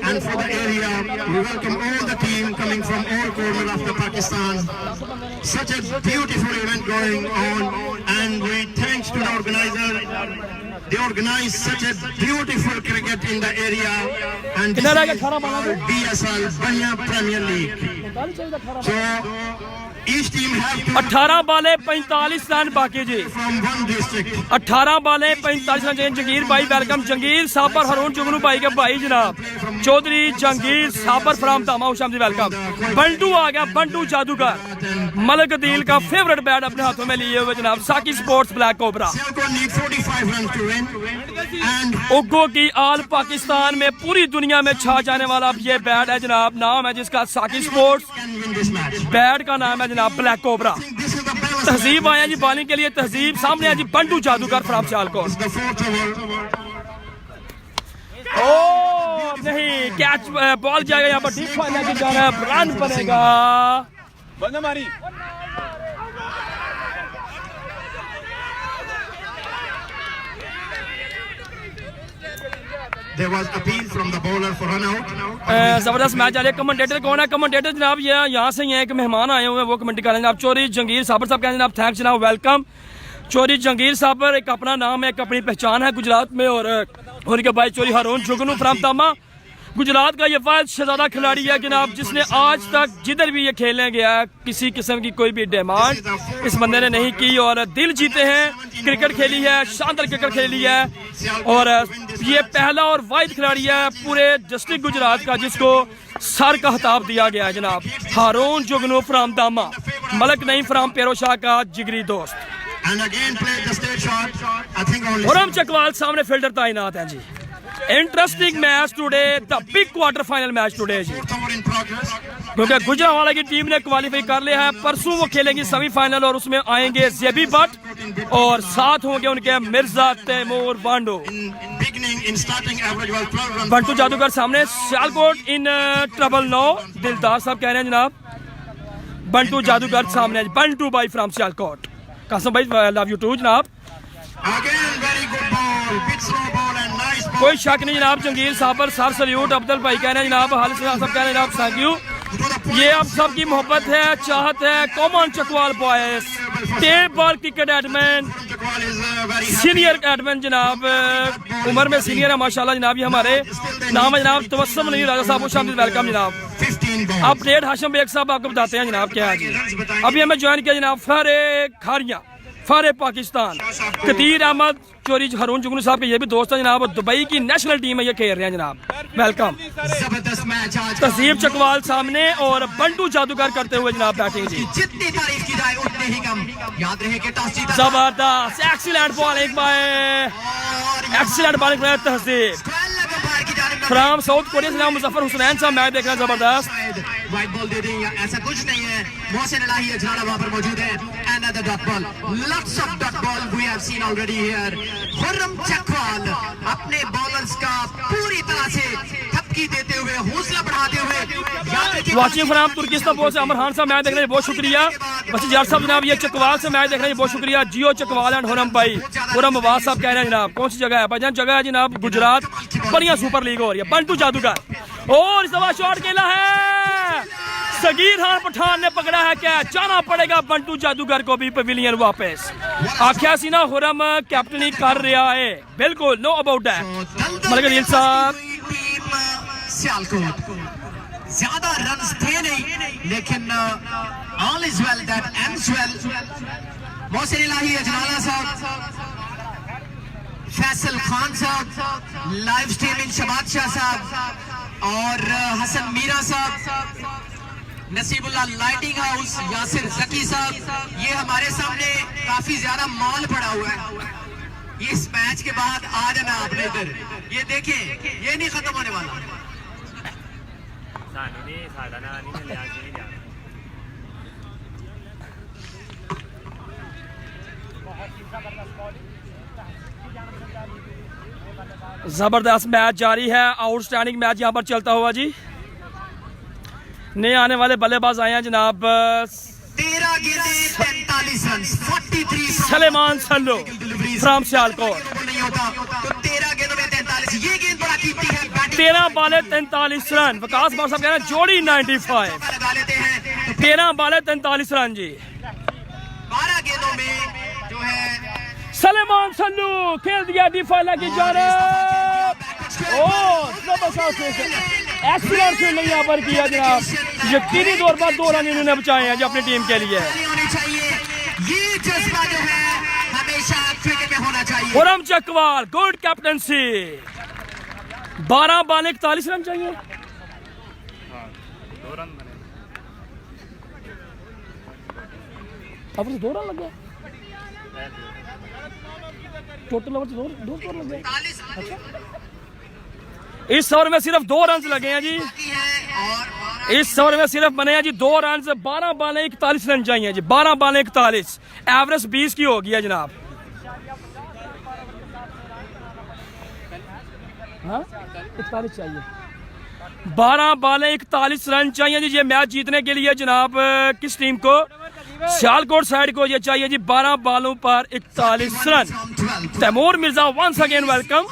and for the area. We welcome all the team coming from all corners of the Pakistan. Such a beautiful event going on, and we thanks to the organizer. They organize such a beautiful cricket in the area, and this is BSL Banya Premier League. So each team have to 18 बाले 45 run बाकी जी, from one district. 18 बाले 45 run. Jangir भाई welcome, Jangir साबर हरून जुगनू भाई के भाई जनाब चौधरी जंगीर साबर फ्राम दामा शाम जी वेलकम। बंटू आ गया, बंटू जादूगर, मलक दिल का फेवरेट बैट अपने हाथों में लिए हुए जनाब, साकी sports black cobra. Sialkot need 45 runs to win, and उग्गो की आल पाकिस्तान में पूरी दुनिया में छा जाने वाला ये बैट है जनाब, नाम है जिसका साकी sports, can win this match. Bat का नाम है जनाब black cobra. This is the balance. तहजीब आया जी बॉलिंग के लिए, तहजीब सामने है जी बंटू जादूगर from Sialkot. The 4th over. ओ नहीं, कैच बॉल जाएगा यहाँ पर, डीप फाइनल की जाना, रन बनेगा। बंद मारी। There was appeal from the bowler for run out. जबरदस्त मैच आ रहा है। कमेंटेटर कौन है? कमेंटेटर जनाब ये यहाँ से ही है, एक मेहमान आए हुए हैं वो कमेंट कर रहे हैं जनाब, चौधरी जंगीर साबर साहब कह रहे हैं जनाब, थैंक्स जनाब, वेलकम। चौधरी जंगीर साबर एक अपना नाम है, एक अपनी पहचान है गुजरात में, और उनके भाई चौधरी हारून जुगनू फ्राम तामा गुजरात का ये वाहिद शहजादा खिलाड़ी है जनाब, जिसने आज तक जिधर भी ये खेलने गया किसी किस्म की कोई भी डिमांड इस बंदे ने नहीं की और दिल जीते हैं। क्रिकेट खेली है, शानदार क्रिकेट खेली है और ये पहला और वाहिद खिलाड़ी है पूरे डिस्ट्रिक्ट गुजरात का जिसको सर का खिताब दिया गया है जनाब। हारून जुगनू फ्राम दामा, मलक नहीं फ्राम पेरोशाह का जिगरी दोस्त। And again played the straight shot. I think only. Khurram Chakwal सामने फील्डर तैनात हैं जी। Interesting match today, the big quarter final match today जी, Fourth over in progress. क्योंकि गुजरावाला की टीम ने क्वालिफाई कर लिया है। परसों वो खेलेंगे सेमीफाइनल और उसमें आएंगे जेबी भट्ट और साथ होंगे उनके Mirza Taimur वांडो। In beginning, in starting average was 12 runs. Bantu जादूगर सामने, सियालकोट इन ट्रबल नो, दिलदार साहब कह रहे हैं जनाब। बंटू जादूगर सामने, बंटू भाई फ्रॉम सियालकोट। कासम भाई लव यू टू जनाब। Again, very good ball. Big slow ball and nice ball. कोई शक नहीं जनाब, जंगीर साबर सर सल्यूट, अब्दुल भाई कह रहे हैं जनाब, हालिद साहब कह रहे हैं जनाब थैंक यू। ये आप सबकी मोहब्बत है, चाहत है। Common Chakwal boys, tape ball cricket एडमैन, Ball is very सीनियर एडमैन जनाब, उम्र में सीनियर है माशाल्लाह जनाब। ये हमारे नाम है जनाब तबस्सुम नहीं राजा साहब, शामिल वेलकम जनाब। 15 balls. अपडेट हाशिम बेग साहब आपको बताते हैं जनाब क्या है जी। अभी हमें ज्वाइन किया जनाब फारे खारिया, फारे पाकिस्तान, कतीर अहमद चोरी हारून जुगनू साहब के ये भी दोस्त है जनाब। दुबई की नेशनल टीम है ये खेल रहे हैं जनाब, वेलकम। जबरदस्त मैच आज। तहजीब चकवाल सामने और बंटू जादूगर करते हुए जनाब बैटिंग जी। जितनी तारीफ की जाए उतने ही कम। याद रहे कि टॉस जीता जबरदस्त excellent bowling bye, excellent bowling bye तहजीब फ्राम साउथ कोरिया से। मुजफ्फर हुसैन साहब मैच देख रहे हैं, जबरदस्त। वाइट बॉल दे दें या ऐसा कुछ नहीं है। मोहसिन इलाही अजनाला वहां पर मौजूद है। Another dot ball, lots of dot ball we have seen already here. Khurram Chakwal अपने बॉलर्स का पूरी तरह से थपकी देते हुए, हौसला बढ़ाते हुए। वाचिंग फ्राम तुर्किस्तान बोल से अमर खान साहब मैच देख रहे हैं, बहुत शुक्रिया। बस यार साहब जनाब ये चकवाल से मैच देख रहे हैं, बहुत शुक्रिया। जियो चकवाल एंड हुरम भाई, हुरम आवाज साहब कह रहे हैं जनाब कौन सी जगह है भाईजान? जगह है जनाब गुजरात, बढ़िया सुपर लीग हो रही है। बंटू जादूगर और इस दफा शॉट खेला है, सगीर खान पठान ने पकड़ा है क्या? जाना पड़ेगा बंटू जादूगर को भी पवेलियन वापस। आख्या सी ना हुरम कैप्टनी कर रहा है, बिल्कुल नो अबाउट दैट। मलिक दिल साहब सियालकोट ज्यादा रन्स थे नहीं, लेकिन all is well that ends well. Mohsin Elahi Ajnala साहब, फैसल खान साहब, लाइव स्ट्रीमिंग शबाद शाह साहब और हसन मीरा साहब, नसीबुल्लाह लाइटिंग हाउस, यासिर जकी साहब, ये हमारे सामने काफी ज्यादा मॉल पड़ा हुआ है। ये इस मैच के बाद आ जाना आपने इधर, ये देखें ये नहीं खत्म होने वाला। जबरदस्त मैच जारी है, आउटस्टैंडिंग मैच यहाँ पर चलता हुआ जी। नए आने वाले बल्लेबाज आए हैं जनाब 13 गेंदें 43 रन, 43 सलेमान सल्लू फ्रॉम सियालकोट। नहीं होता तो 13 गेंदों में 43, ये गेंद बड़ा कीमती है। बैटिंग 13 बाले 43 रन, विकास बार साहब कह रहे हैं जोड़ी 95, लगा लेते हैं तो 13 बाले 43 रन जी। 12 गेंदों में जो है सलेमान सल्लू खेल दिया डिफाइला की जानब। एक्सीलेंट फील्डिंग यहाँ पर किया जनाब, यकीनी तौर पर 2 रन इन्होंने बचाए हैं जो अपनी टीम के लिए। होनी चाहिए, ये जज्बा जो है हमेशा क्रिकेट में होना चाहिए। हुरम चकवाल गुड कैप्टनसी, 12 बाल 41 रन चाहिए। अब 2 रन लग गए टोटल ओवर 2 स्कोर लग गए। अच्छा इस ओवर में सिर्फ 2 रन लगे हैं जी, इस ओवर में सिर्फ बने हैं जी 2 रन। 12 बालें 41 रन चाहिए जी, 12 बालें 41, एवरेज 20 की होगी है जनाब। हाँ 41 चाहिए, 12 बालें 41 रन चाहिए जी ये मैच जीतने के लिए जनाब। किस टीम को? सियालकोट साइड को ये चाहिए जी 12 बॉलों पर 41 run. Taimur Mirza once again welcome.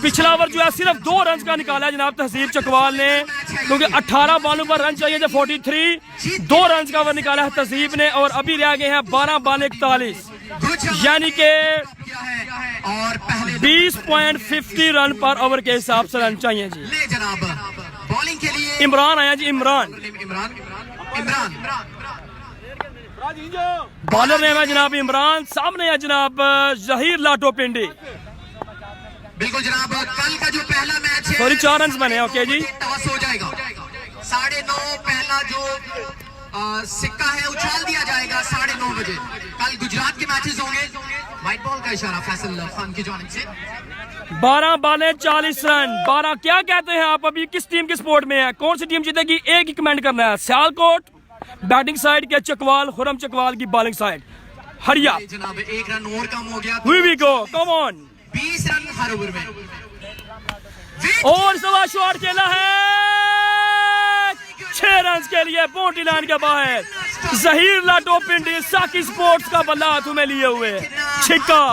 पिछला ओवर जो है सिर्फ 2 रन का निकाला है जनाब तहसीब चकवाल ने, क्योंकि 18 बॉलों पर रन चाहिए थे 43, 2 रन का ओवर निकाला है तहसीब ने और अभी रह गए हैं 12 बॉल 41, यानी कि 20.50 रन पर ओवर के हिसाब से रन चाहिए जी। बॉलिंग के लिए इमरान आया जी, इमरान बॉलर ने है जनाब इमरान, सामने है जनाब जहीर लाटो पिंडी। बिल्कुल जनाब, कल का जो पहला मैच है सॉरी 4 रन बने। ओके जी, टॉस हो जाएगा 9:30 पहला जो सिक्का है उछाल दिया जाएगा 9:30 बजे। कल गुजरात के मैचेस होंगे। व्हाइट बॉल का इशारा फैसल खान की जानिब से। 12 बॉलें 40 रन। 12 क्या कहते हैं आप? अभी किस टीम के सपोर्ट में है? कौन सी टीम जीतेगी? एक ही कमेंट करना है। सियालकोट बैटिंग साइड के चकवाल, खुरम चकवाल की बॉलिंग साइड। हरिया जनाब 1 रन और कम हो गया। We we go, come on. 20 run हर ओवर में। और सवा शॉट खेला है 6 रन के लिए बाउंड्री लाइन के बाहर। जहीर लाटो पिंडी साकी स्पोर्ट्स का बल्ला हाथों में लिए हुए, छिक्का।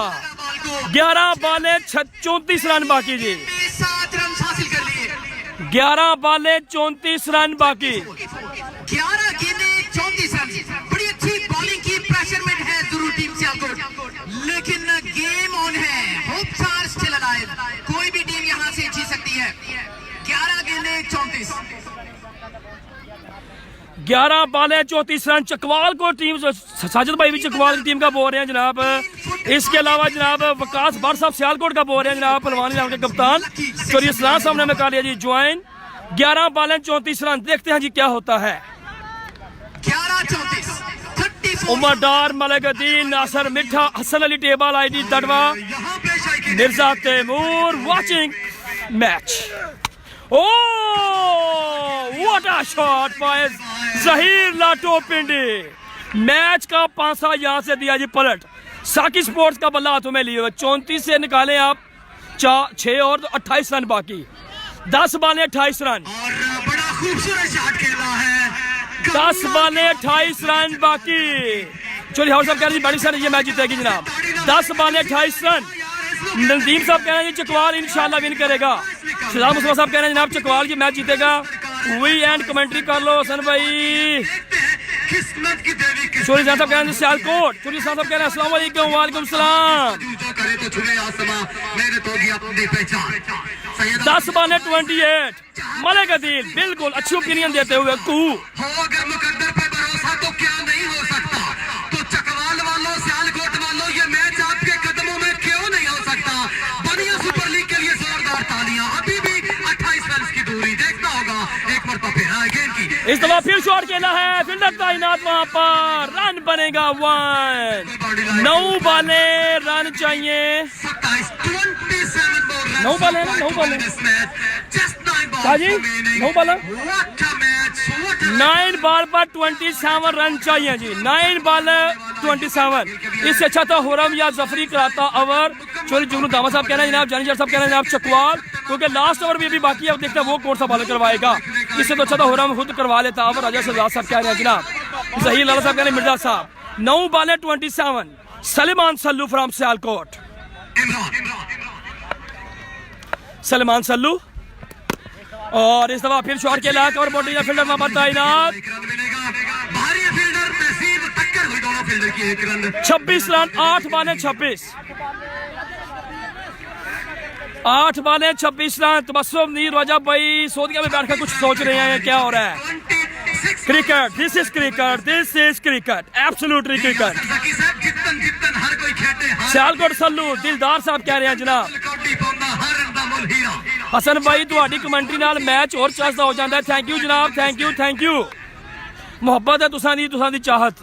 11 बॉलें 34 रन बाकी जी। 7 रन हासिल कर लिए। 11 बॉलें 34 रन बाकी। 11 गेंदें 34 रन। बड़ी अच्छी बॉलिंग की, प्रेशरमेंट है जरूर टीम सियालकोट, लेकिन गेम ऑन है। Hopes are still alive. कोई भी टीम यहां से जीत सकती है। 11 गेंदें 34। 11 बॉलें 34 रन। चकवाल को टीम साजिद भाई भी चकवाल की टीम का बोल रहे हैं जनाब। इसके अलावा जनाब वकास भट्ट साहब सियालकोट का बोल रहे हैं जनाब, पलवानी नाम के कप्तान। तो ये सलाम साहब ने हमें कहा लिया जी ज्वाइन। 11 बॉलें 34 रन। देखते हैं जी क्या होता है। 11-34 34। उमर डार, मलकद्दीन, नासर मिठा, हसन अली टेबल, आईडी दडवा, Mirza Taimur watching match. What a shot by Zaheer लाटो पिंडी। मैच का पांसा यहां से दिया जी पलट। साकी स्पोर्ट्स का बल्ला हाथों में लिए हुए। 34 से निकाले आप 6 और 28 रन बाकी। 10 बॉलें 28 रन। और बड़ा खूबसूरत शॉट खेला है। 10 बॉलें 28 रन बाकी। चलिए हाउस साहब कह रहे हैं बड़ी सारी ये मैच जीतेगी जनाब। 10 बॉलें 28 रन। नदीम साहब कह रहे हैं चकवाल इंशाल्लाह विन करेगा। शहजाद मुस्तफा साहब कह रहे हैं जनाब चकवाल की मैच जीतेगा। वी एंड कमेंट्री कर लो हसन भाई। चोरी साहब कह रहे हैं सियालकोट। चोरी साहब कह रहे हैं अस्सलाम वालेकुम। वालेकुम सलाम। 10 बॉलें 28। मलकद्दीन बिल्कुल अच्छी ओपिनियन देते हुए कू। अगर मुकद्दर पे भरोसा तो क्या नहीं हो सकता। तो चकवाल वालों, सियालकोट वालों, ये मैच आपके कदमों में क्यों नहीं हो सकता। बनिया सुपर लीग के लिए जोरदार तालियां। अभी भी 28 रन की दूरी देखना होगा। एक मरतबा फिर गेंद की इस दफा फिर शॉट खेला है। फील्डर तैनात वहां पर। रन बनेगा 1। 9 बॉलें रन चाहिए। 9 बॉलें 9 बॉलें जी 9 बॉल 9 बॉल पर 27 रन चाहिए जी। 9 बॉल 27। इससे अच्छा था हुरम या जफरी कराता ओवर। चोरी जुगनू दामा साहब कह रहे हैं जनाब, जानी साहब कह रहे हैं जनाब चकवाल, क्योंकि लास्ट ओवर भी अभी बाकी है। अब देखते हैं वो कौन सा बॉल करवाएगा। इससे तो अच्छा था हुरम खुद करवा लेता ओवर। राजा शहजाद साहब कह रहे हैं जनाब। जहीर लाला साहब कह रहे हैं मिर्जा साहब। 9 बॉल 27। सलमान सल्लू फ्रॉम सियालकोट। सलमान सल्लू और इस दफा फिर शॉट खेला और बॉडी या फील्डर वहां पर तैनात। 26 रन। 8 बॉलें 26। 8 बॉलें 26 रन। तबस्सुम नीर रजब भाई सऊदीया में बैठकर कुछ सोच रहे हैं क्या हो रहा है। Cricket, this is cricket, this is cricket, absolutely cricket. Sialkot Sallu दिलदार साहब कह रहे हैं जनाब। हसन भाई तुहाडी कमेंट्री नाल मैच और चसदा हो जाता है। थैंक यू जनाब, थैंक यू। मुहब्बत है तुसां दी चाहत।